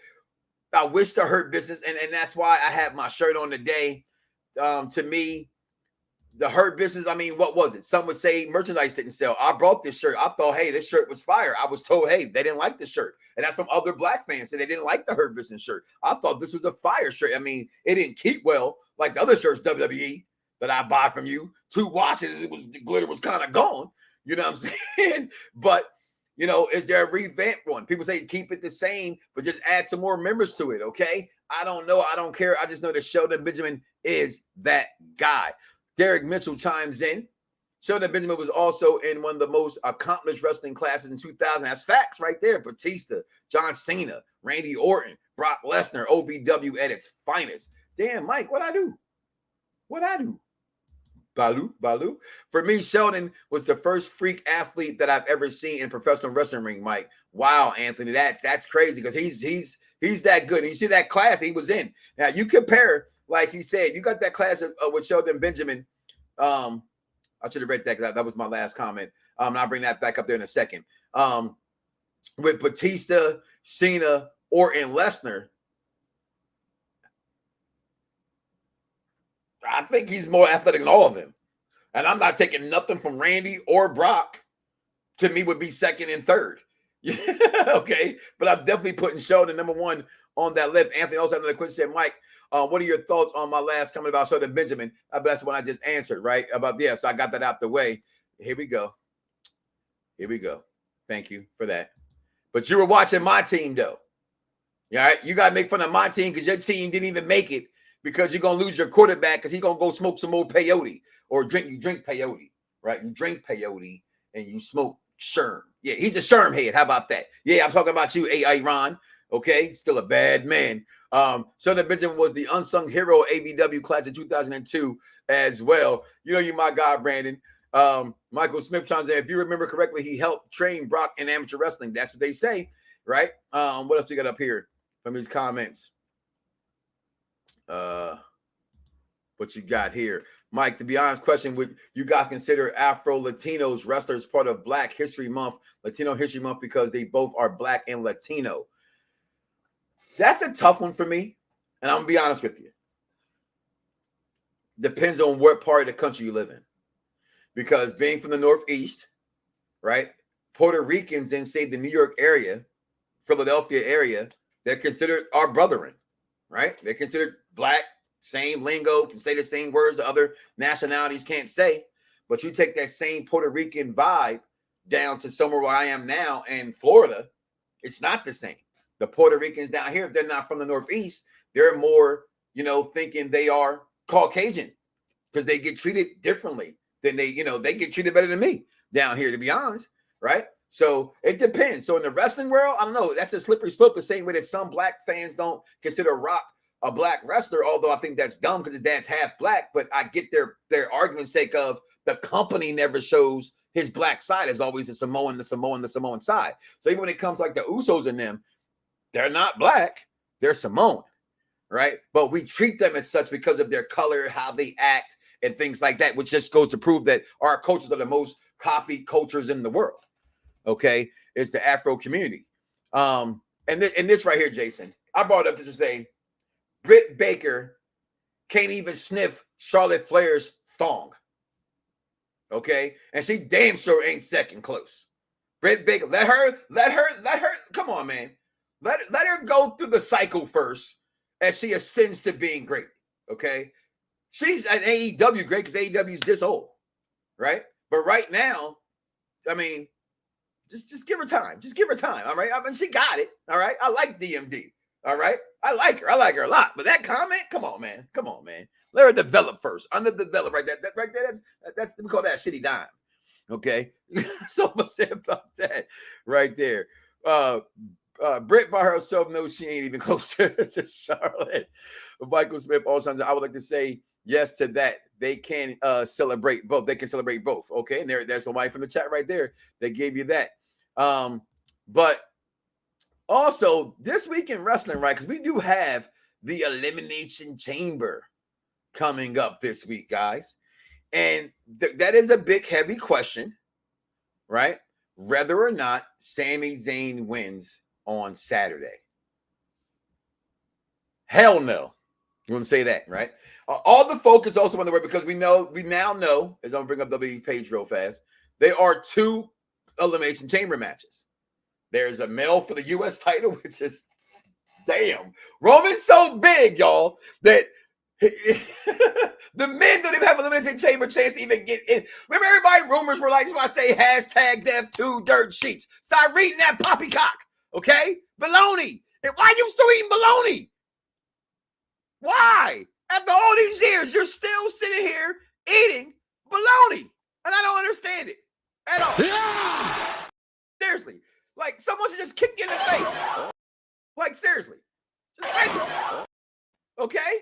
I wish the Hurt Business, and that's why I have my shirt on today. To me, the Hurt Business, I mean, what was it? Some would say merchandise didn't sell. I brought this shirt. I thought, hey, this shirt was fire. I was told, hey, they didn't like the shirt. And that's from other black fans. Said they didn't like the Hurt Business shirt. I thought this was a fire shirt. I mean, it didn't keep well like the other shirts, WWE, that I buy from you. 2 washes, the glitter was kind of gone. You know what I'm saying? But, is there a revamped one? People say keep it the same, but just add some more members to it, okay? I don't know. I don't care. I just know that Shelton Benjamin is that guy. Derek Mitchell chimes in. Shelton Benjamin was also in one of the most accomplished wrestling classes in 2000. That's facts right there. Batista, John Cena, Randy Orton, Brock Lesnar, OVW at its finest. Damn, Mike, what'd I do? Baloo. For me, Shelton was the first freak athlete that I've ever seen in a professional wrestling ring, Mike. Wow, Anthony, that's crazy because he's that good. And you see that class he was in. Now, you compare, like he said, you got that class with Shelton Benjamin. I should have read that because that was my last comment. And I'll bring that back up there in a second. With Batista, Cena, Orton, Lesnar, I think he's more athletic than all of them. And I'm not taking nothing from Randy or Brock. To me, would be second and third. Okay. But I'm definitely putting Shelton number 1 on that list. Anthony also had another question, said, Mike, what are your thoughts on my last comment about Shelton Benjamin? That's the one I just answered, right? So I got that out the way. Here we go. Thank you for that. But you were watching my team, though. All right? You got to make fun of my team because your team didn't even make it because you're going to lose your quarterback because he's going to go smoke some more peyote or drink peyote, right? You drink peyote and you smoke Sherm. Yeah, he's a Sherm head. How about that? Yeah, I'm talking about you, Ron. Okay, still a bad man. Shelton Benjamin was the unsung hero AEW class in 2002 as well. You my guy, Brandon. Michael Smith chimes in. If you remember correctly, he helped train Brock in amateur wrestling. That's what they say, right? What else we got up here from his comments? what you got here. Mike, to be honest, question, would you guys consider Afro-Latinos wrestlers part of Black History Month, Latino History Month, because they both are Black and Latino? That's a tough one for me, and I'm going to be honest with you. Depends on what part of the country you live in. Because being from the Northeast, right, Puerto Ricans in, say, the New York area, Philadelphia area, they're considered our brethren, right? They're considered Black, same lingo, can say the same words the other nationalities can't say. But you take that same Puerto Rican vibe down to somewhere where I am now in Florida, it's not the same. The Puerto Ricans down here, if they're not from the Northeast, they're more, thinking they are Caucasian because they get treated differently than they get treated better than me down here, to be honest, right? So it depends. So in the wrestling world, I don't know. That's a slippery slope, the same way that some Black fans don't consider Rock a Black wrestler, although I think that's dumb because his dad's half Black. But I get their argument's sake of the company never shows his Black side. It's always the Samoan side. So even when it comes like the Usos and them, they're not Black, they're Samoan, right? But we treat them as such because of their color, how they act, and things like that, which just goes to prove that our cultures are the most copied cultures in the world. Okay, it's the Afro community. And this right here, Jason, I brought it up just to say, Britt Baker can't even sniff Charlotte Flair's thong. Okay, and she damn sure ain't second close. Britt Baker, let her. Come on, man. Let her go through the cycle first as she ascends to being great. Okay, she's an AEW great because AEW is this old, right? But right now, I mean, just give her time. Just give her time. All right. I mean, she got it. All right. I like DMD. All right. I like her. I like her a lot. But that comment, come on, man. Come on, man. Let her develop first. Underdevelop right there. That right there. That's we call that shitty dime. Okay. So I'm gonna say about that right there. Britt by herself knows she ain't even close to Charlotte. Michael Smith also, I would like to say yes to that. They can celebrate both. They can celebrate both. Okay. And there's somebody from the chat right there. They gave you that. But also this week in wrestling, right? Because we do have the Elimination Chamber coming up this week, guys. And that is a big, heavy question, right? Whether or not Sami Zayn wins on Saturday. Hell no. You want to say that, right? All the focus also on the word, because we now know, as I'm going to bring up WWE page real fast, there are 2 Elimination Chamber matches. There's a male for the U.S. title, which is, damn, Roman's so big, y'all, that the men don't even have a Elimination Chamber chance to even get in. Remember, everybody, rumors were like, that's why I say hashtag death to dirt sheets. Start reading that poppycock, okay? Baloney. And why you still eating baloney? Why? After all these years, you're still sitting here eating baloney. And I don't understand it at all. Yeah! Seriously. Like, someone should just kick you in the face. Like, seriously. Just break it. Okay?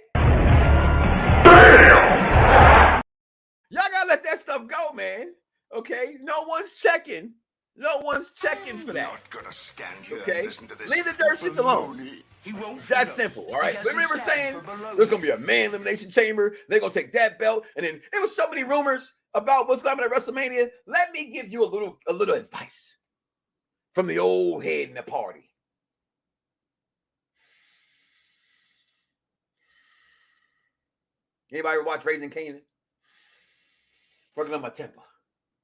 Damn! Y'all gotta let that stuff go, man. Okay? No one's checking. No one's checking for that. Okay? Leave the dirt shit alone. It's that simple, all right? Remember saying there's going to be a man elimination chamber. They're going to take that belt. And then there was so many rumors about what's going to happen at WrestleMania. Let me give you a little advice from the old head in the party. Anybody watch Raising Kanan? Working on my temper.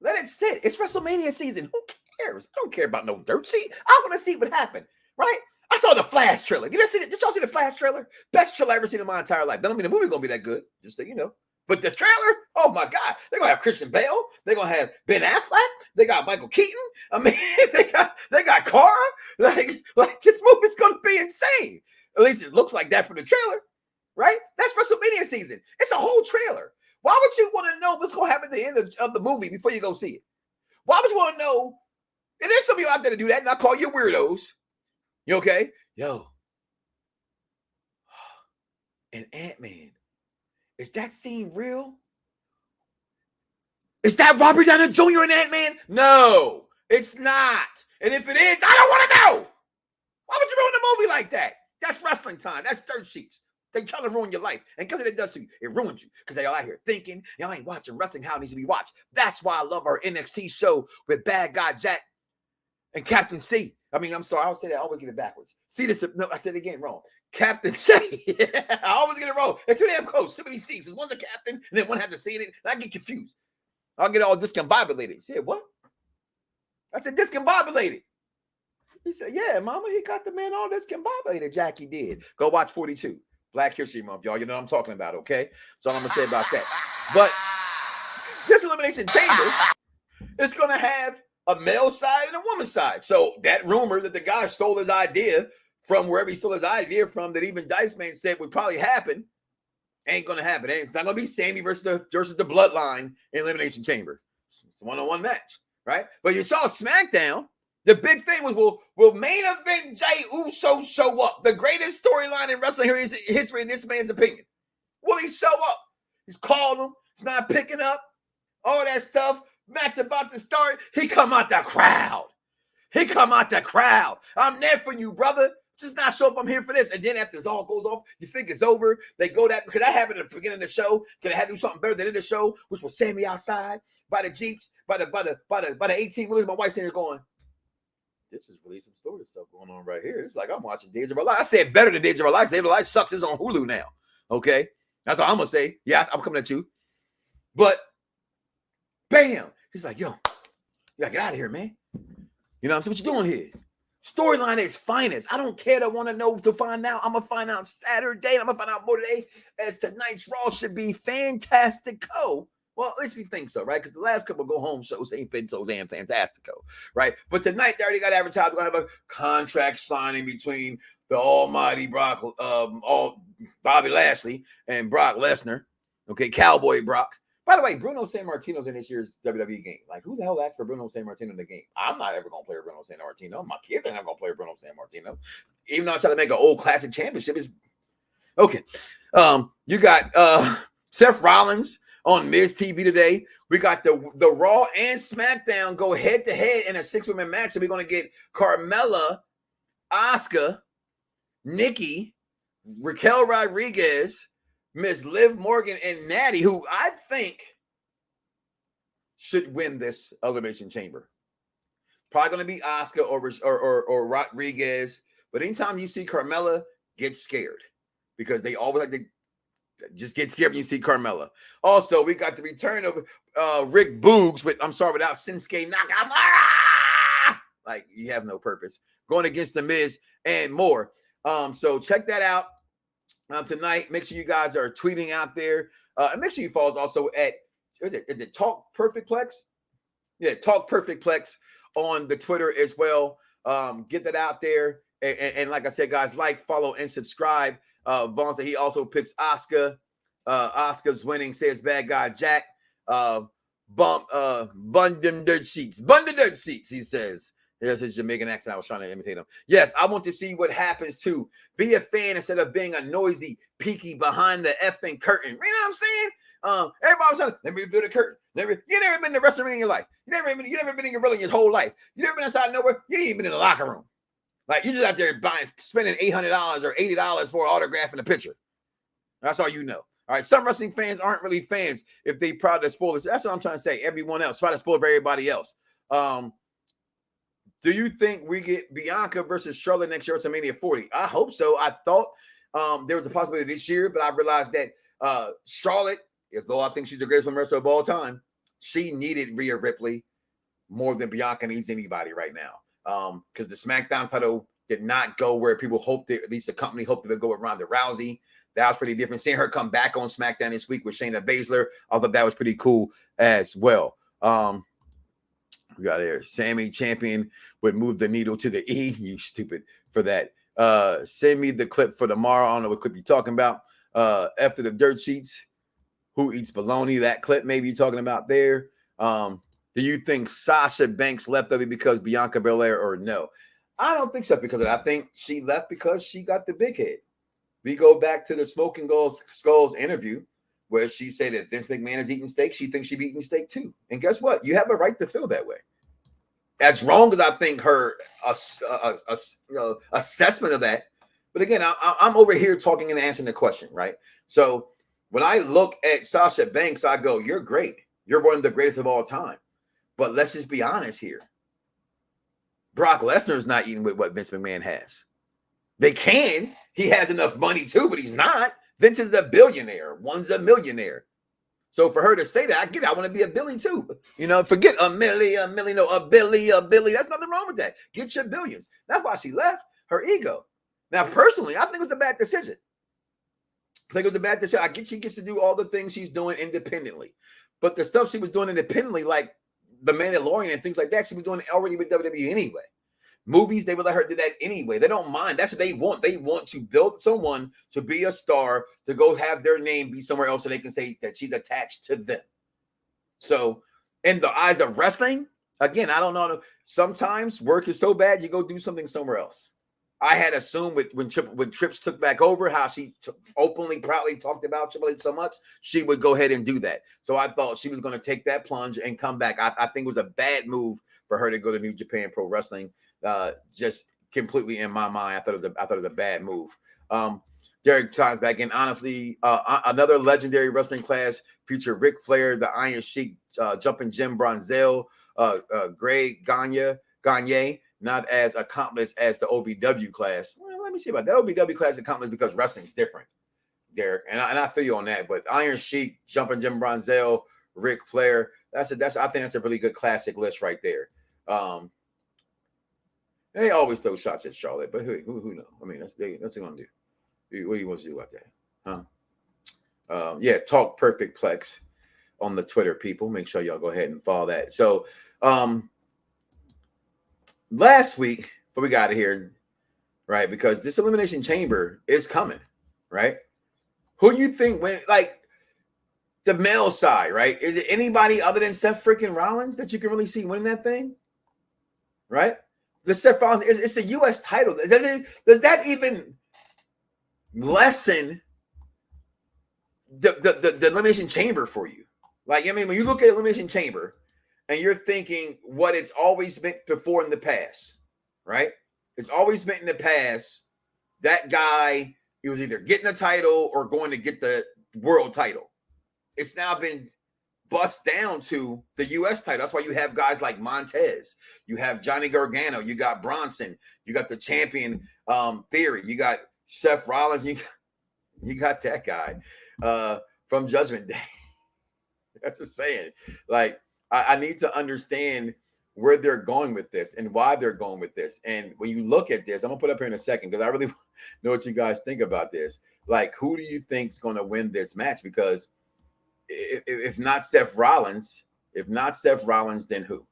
Let it sit. It's WrestleMania season. Who cares? I don't care about no dirt sheet. I want to see what happened, right? I saw the Flash trailer. Did y'all see the Flash trailer? Best trailer I ever seen in my entire life. That don't mean the movie's gonna be that good, just so you know. But the trailer, oh my God, they're gonna have Christian Bale. They're gonna have Ben Affleck. They got Michael Keaton. I mean, they got Cara. Like this movie's gonna be insane. At least it looks like that from the trailer, right? That's WrestleMania season. It's a whole trailer. Why would you want to know what's gonna happen at the end of the movie before you go see it? Why would you want to know? And there's some of you out there to do that, and I call you weirdos. You okay? Yo. And Ant-Man. Is that scene real? Is that Robert Downey Jr. and Ant-Man? No, it's not. And if it is, I don't want to know. Why would you ruin the movie like that? That's wrestling time. That's dirt sheets. They trying to ruin your life. And because it does to you, it ruins you. Because they all out here thinking, y'all ain't watching wrestling how it needs to be watched. That's why I love our NXT show with Bad Guy Jack and Captain C. I mean, I'm sorry, I always say that. I always get it backwards. See this? No, I said it again wrong. Captain C. I always get it wrong. They're too damn close. So many C's. One's a captain, and then one has a C in it. And I get confused. I'll get all discombobulated. He said, what? I said, discombobulated. He said, yeah, mama, he got the man all discombobulated. Jackie did. Go watch 42. Black History Month, y'all. You know what I'm talking about, okay? That's all I'm going to say about that. But this Elimination Chamber is going to have a male side and a woman's side. So that rumor that the guy stole his idea from wherever he stole his idea from, that even Dice Man said would probably happen, ain't going to happen. It's not going to be Sammy versus the Bloodline in Elimination Chamber. It's a one-on-one match, right? But you saw SmackDown. The big thing was, will main event Jey Uso show up? The greatest storyline in wrestling history, in this man's opinion. Will he show up? He's calling him. He's not picking up. All that stuff. Match about to start. He come out the crowd. I'm there for you, brother. Just not sure if I'm here for this. And then after this all goes off, you think it's over. They go that, because that happened at the beginning of the show. Could have had to do something better than in the show, which was Sammy outside by the Jeeps, by the 18 wheelers. My wife's sitting there going, this is really some story stuff going on right here. It's like I'm watching Days of Our Lives. I said better than Days of Our Lives. Days of Our Lives sucks. It's on Hulu now. Okay? That's all I'm going to say. Yeah, I'm coming at you. But, bam. He's like, yo, you got to get out of here, man. You know what I'm saying? What you doing here? Storyline is finest. I don't care to want to know to find out. I'm going to find out Saturday. I'm going to find out more today, as tonight's Raw should be fantastico. Well, at least we think so, right? Because the last couple go-home shows ain't been so damn fantastico, right? But tonight, they already got advertised. We're going to have a contract signing between the almighty Bobby Lashley and Brock Lesnar. Okay, Cowboy Brock. By the way, Bruno Sammartino's in this year's WWE game. Like, who the hell asked for Bruno Sammartino in the game? I'm not ever going to play Bruno Sammartino. My kids ain't never going to play Bruno Sammartino. Even though I try to make an old classic championship. Okay. You got Seth Rollins on Miz TV today. We got the Raw and SmackDown go head-to-head in a 6-woman match. So we're going to get Carmella, Asuka, Nikki, Raquel Rodriguez, Miss Liv Morgan, and Natty, who I think should win this Elimination Chamber. Probably going to be Asuka or Rodriguez. But anytime you see Carmella, get scared. Because they always like to just get scared when you see Carmella. Also, we got the return of Rick Boogs without Shinsuke Nakamura. Like, you have no purpose. Going against The Miz and more. So check that out tonight. Make sure you guys are tweeting out there. And make sure you follow us also at, is it Talk Perfect Plex? Yeah, Talk Perfect Plex on the Twitter as well. Get that out there. And like I said, guys, like, follow, and subscribe. Vaughn said he also picks Asuka. Asuka's winning, says Bad Guy Jack. Bun them dirt sheets. Bun the dirt sheets, he says. There's his Jamaican accent. I was trying to imitate him. Yes, I want to see what happens to be a fan instead of being a noisy, peeky behind the effing curtain. You know what I'm saying? Everybody was trying, let me reveal the curtain. You never been to wrestling in your life. You never been in your ring your whole life. You never been outside nowhere. You ain't even been in the locker room. Like, you just out there spending $800 or $80 for an autograph and a picture. That's all you know. All right, some wrestling fans aren't really fans if they proud to spoil this. That's what I'm trying to say. Everyone else try to spoil for everybody else. Do you think we get Bianca versus Charlotte next year at WrestleMania 40? I hope so. I thought there was a possibility this year, but I realized that Charlotte, though I think she's the greatest woman wrestler of all time, she needed Rhea Ripley more than Bianca needs anybody right now. Because the SmackDown title did not go where people hoped it, at least the company hoped it would go with Ronda Rousey. That was pretty different. Seeing her come back on SmackDown this week with Shayna Baszler, I thought that was pretty cool as well. We got here. Sammy champion would move the needle to the E. You stupid for that. Send me the clip for tomorrow. I don't know what clip you're talking about. After the dirt sheets, who eats bologna? That clip maybe you're talking about there. Do you think Sasha Banks left WWE because Bianca Belair, or no? I don't think so, because of that. I think she left because she got the big head. We go back to the Smoking Skulls interview where she said that Vince McMahon is eating steak. She thinks she's eating steak too. And guess what? You have a right to feel that way. As wrong as I think her assessment of that, But again, I'm over here talking and answering the question, right? So when I look at Sasha Banks, I go, you're great. You're one of the greatest of all time. But let's just be honest here. Brock Lesnar's not eating with what Vince McMahon has. They can. He has enough money too, but he's not. Vince is a billionaire. One's a millionaire. So for her to say that, I get it. I want to be a Billy too. You know, forget a Billy. That's nothing wrong with that. Get your billions. That's why she left. Her ego. Now, personally, I think it was a bad decision. I get she gets to do all the things she's doing independently. But the stuff she was doing independently, like The Mandalorian and things like that, she was doing already with WWE anyway. Movies, they would let her do that anyway. They don't mind. That's what they want. They want to build someone to be a star, to go have their name be somewhere else so they can say that she's attached to them. So in the eyes of wrestling, again, I don't know. Sometimes work is so bad, you go do something somewhere else. I had assumed when Trips took back over, how she openly, proudly talked about Triple H so much, she would go ahead and do that. So I thought she was going to take that plunge and come back. I think it was a bad move for her to go to New Japan Pro Wrestling. Just completely in my mind, I thought it was a bad move. Derek chimes back in. Honestly, another legendary wrestling class featured Ric Flair, the Iron Sheik, Jumping Jim Bronzell, Greg Gagne, not as accomplished as the OVW class. Well, let me see about that. OVW class accomplished because wrestling's different, Derek, and I feel you on that. But Iron Sheik, Jumping Jim Bronzell, Ric Flair, I think that's a really good classic list right there. They always throw shots at Charlotte, but who knows? I mean, that's what they're gonna do. What do you want to do about that? Huh? Yeah, Talk Perfect Plex on the Twitter, people. Make sure y'all go ahead and follow that. So last week, before we got here, right? Because this Elimination Chamber is coming, right? Who you think went, like, the male side, right? Is it anybody other than Seth freaking Rollins that you can really see winning that thing? Right? The Seth Rollins, it's the U.S. title. Does that even lessen the Elimination Chamber for you? Like, I mean, when you look at Elimination Chamber and you're thinking what it's always meant before in the past, right? It's always meant in the past, that guy, he was either getting a title or going to get the world title. It's now been bust down to the U.S. title. That's why you have guys like Montez. You have Johnny Gargano. You got Bronson. You got the champion Theory. You got Seth Rollins. You got that guy from Judgment Day. That's just saying. Like, I need to understand where they're going with this and why they're going with this. And when you look at this, I'm going to put up here in a second because I really know what you guys think about this. Like, who do you think is going to win this match? Because if not Seth Rollins, then who?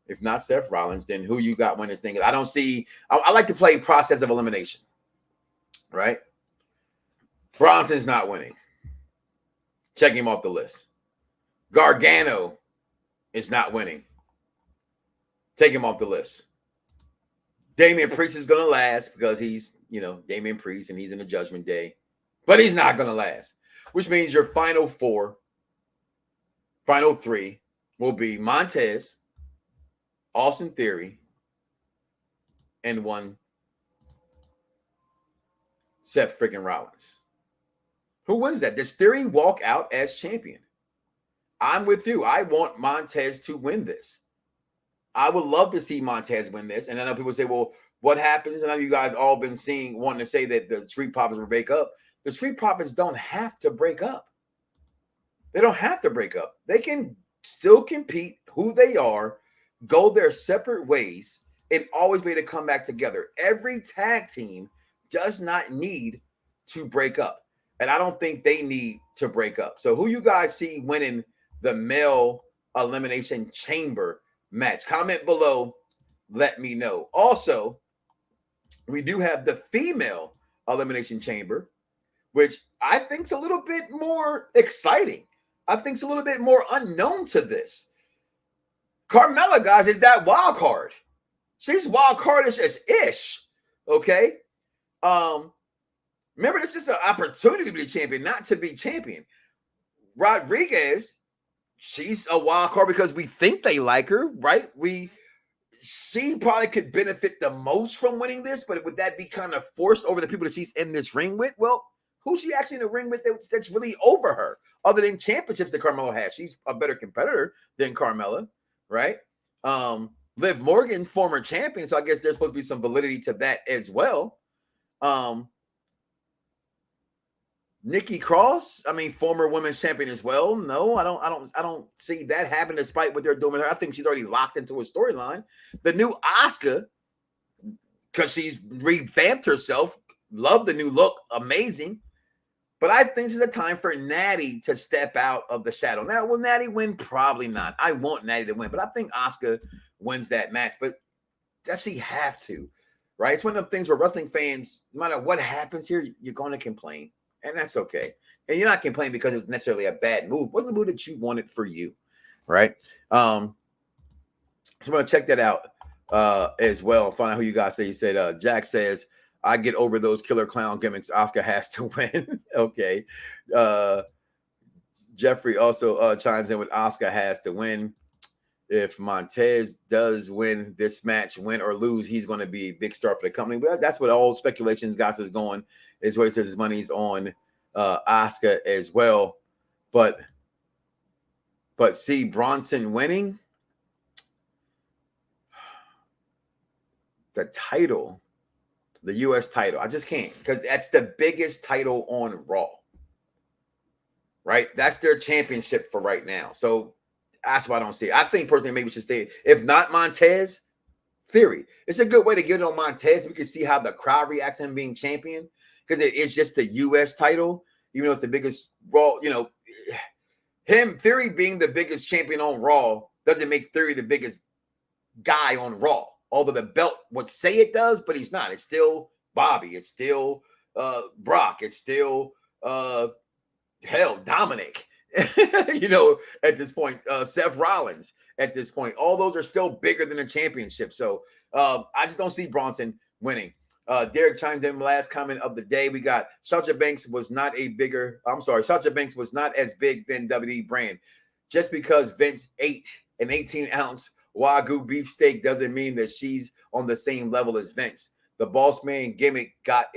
If not Seth Rollins, then who you got winning this thing? I don't see. I like to play process of elimination, right? Bronson's not winning. Check him off the list. Gargano is not winning. Take him off the list. Damian Priest is going to last because he's, Damian Priest and he's in the Judgment Day, but he's not going to last. Which means your final three will be Montez, Austin Theory, and one Seth freaking Rollins. Who wins that? Does Theory walk out as champion? I'm with you. I want Montez to win this. I would love to see Montez win this. And I know people say, well, what happens? And I know you guys all been wanting to say that the Street Profits will break up. The Street Profits don't have to break up. They don't have to break up. They can still compete who they are, go their separate ways, and always be able to come back together. Every tag team does not need to break up. And I don't think they need to break up. So who you guys see winning the male Elimination Chamber match? Comment below. Let me know. Also, we do have the female Elimination Chamber, which I think is a little bit more exciting. I think it's a little bit more unknown to this. Carmella, guys, is that wild card. She's wild cardish as ish. Okay. Remember, this is an opportunity to be champion, not to be champion. Rodriguez, she's a wild card because we think they like her, right? she probably could benefit the most from winning this, but would that be kind of forced over the people that she's in this ring with? Well, who's she actually in the ring with that's really over her, other than championships that Carmella has? She's a better competitor than Carmella, right? Liv Morgan, former champion, so I guess there's supposed to be some validity to that as well. Nikki Cross, I mean, former women's champion as well. No, I don't see that happen despite what they're doing with her. I think she's already locked into a storyline. The new Asuka, because she's revamped herself, love the new look, amazing. But I think this is a time for Natty to step out of the shadow. Now, will Natty win? Probably not. I want Natty to win, but I think Asuka wins that match. But does she have to? Right? It's one of the things where wrestling fans, no matter what happens here, you're going to complain. And that's okay. And you're not complaining because it was necessarily a bad move. What's the move that you wanted for you? Right? So I'm going to check that out as well. Find out who you guys say. You said, Jack says, I get over those killer clown gimmicks. Asuka has to win. Okay. Jeffrey also chimes in with Asuka has to win. If Montez does win this match, win or lose, he's going to be a big star for the company. But that's what all speculations got us going. Is where he says his money's on Asuka as well. But see Bronson winning the title, the U.S. title. I just can't, because that's the biggest title on Raw. Right? That's their championship for right now. So that's why I don't see it. I think personally maybe we should stay. If not Montez, Theory. It's a good way to get it on Montez. We can see how the crowd reacts to him being champion. Because it is just the U.S. title, even though it's the biggest Raw, Theory being the biggest champion on Raw doesn't make Theory the biggest guy on Raw. Although the belt would say it does, but he's not. It's still Bobby. It's still Brock. It's still Dominic. At this point, Seth Rollins. At this point, all those are still bigger than the championship. So I just don't see Bronson winning. Derek chimed in last comment of the day. We got Sasha Banks was not as big than WWE brand. Just because Vince ate an 18-ounce Wagyu beefsteak doesn't mean that she's on the same level as Vince. The boss man gimmick got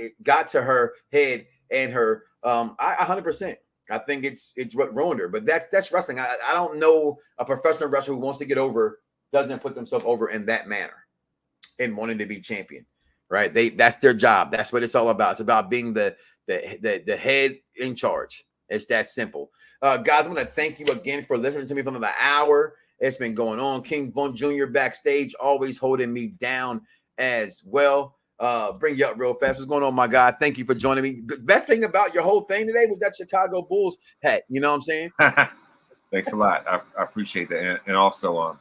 to her head and her 100%. I think it's what ruined her. But that's wrestling. I don't know a professional wrestler who wants to get over doesn't put themselves over in that manner and wanting to be champion. Right? That's their job. That's what it's all about. It's about being the head in charge. It's that simple. Guys, I want to thank you again for listening to me for another hour. It's been going on. King Von Jr. backstage, always holding me down as well. Bring you up real fast. What's going on, my guy? Thank you for joining me. The best thing about your whole thing today was that Chicago Bulls hat. You know what I'm saying? Thanks a lot. I appreciate that. And also,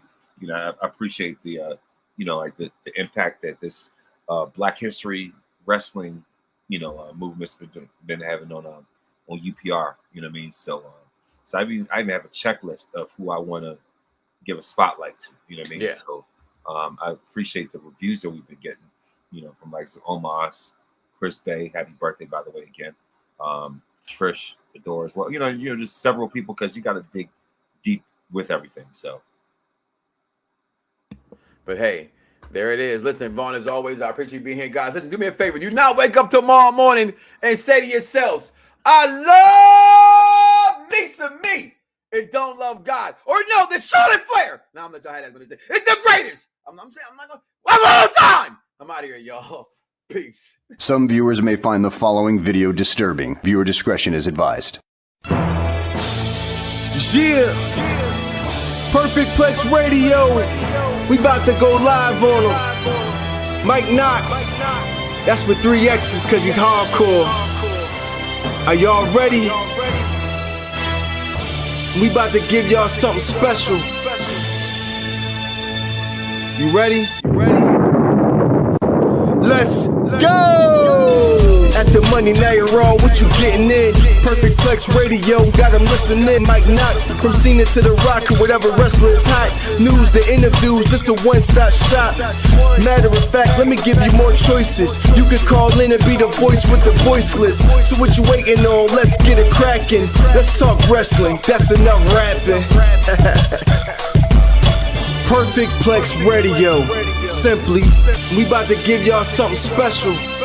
I appreciate the, the impact that this Black History Wrestling, movement's been having on UPR. You know what I mean? So I even have a checklist of who I want to give a spotlight to. You know what I mean? Yeah. So I appreciate the reviews that we've been getting. From like Omas, Chris Bay, happy birthday by the way again. Trish, the Doors. Well, just several people because you got to dig deep with everything. So, but hey. There it is. Listen, Vaughn, as always, I appreciate you being here, guys. Listen, do me a favor. Do not wake up tomorrow morning and say to yourselves, I love me some me and don't love God. Or no, the Charlotte Flair. Now I'm going to tell you that's what they say. It's the greatest. I'm saying I'm not going to. One more time. I'm out of here, y'all. Peace. Some viewers may find the following video disturbing. Viewer discretion is advised. Yeah. Perfect Plex Radio. We about to go live on him. Mike Knoxxx. That's with 3 X's because he's hardcore. Are y'all ready? We about to give y'all something special. You ready? Let's go! At the money, now you're all what you getting in. Perfect Plex Radio, got them listening. Mike Knoxxx, from Cena to The Rock, or whatever wrestler is hot. News and interviews, this a one-stop shop. Matter of fact, let me give you more choices. You can call in and be the voice with the voiceless. So what you waiting on? Let's get it cracking. Let's talk wrestling, that's enough rapping. Perfect Plex Radio. Simply, we about to give y'all something special.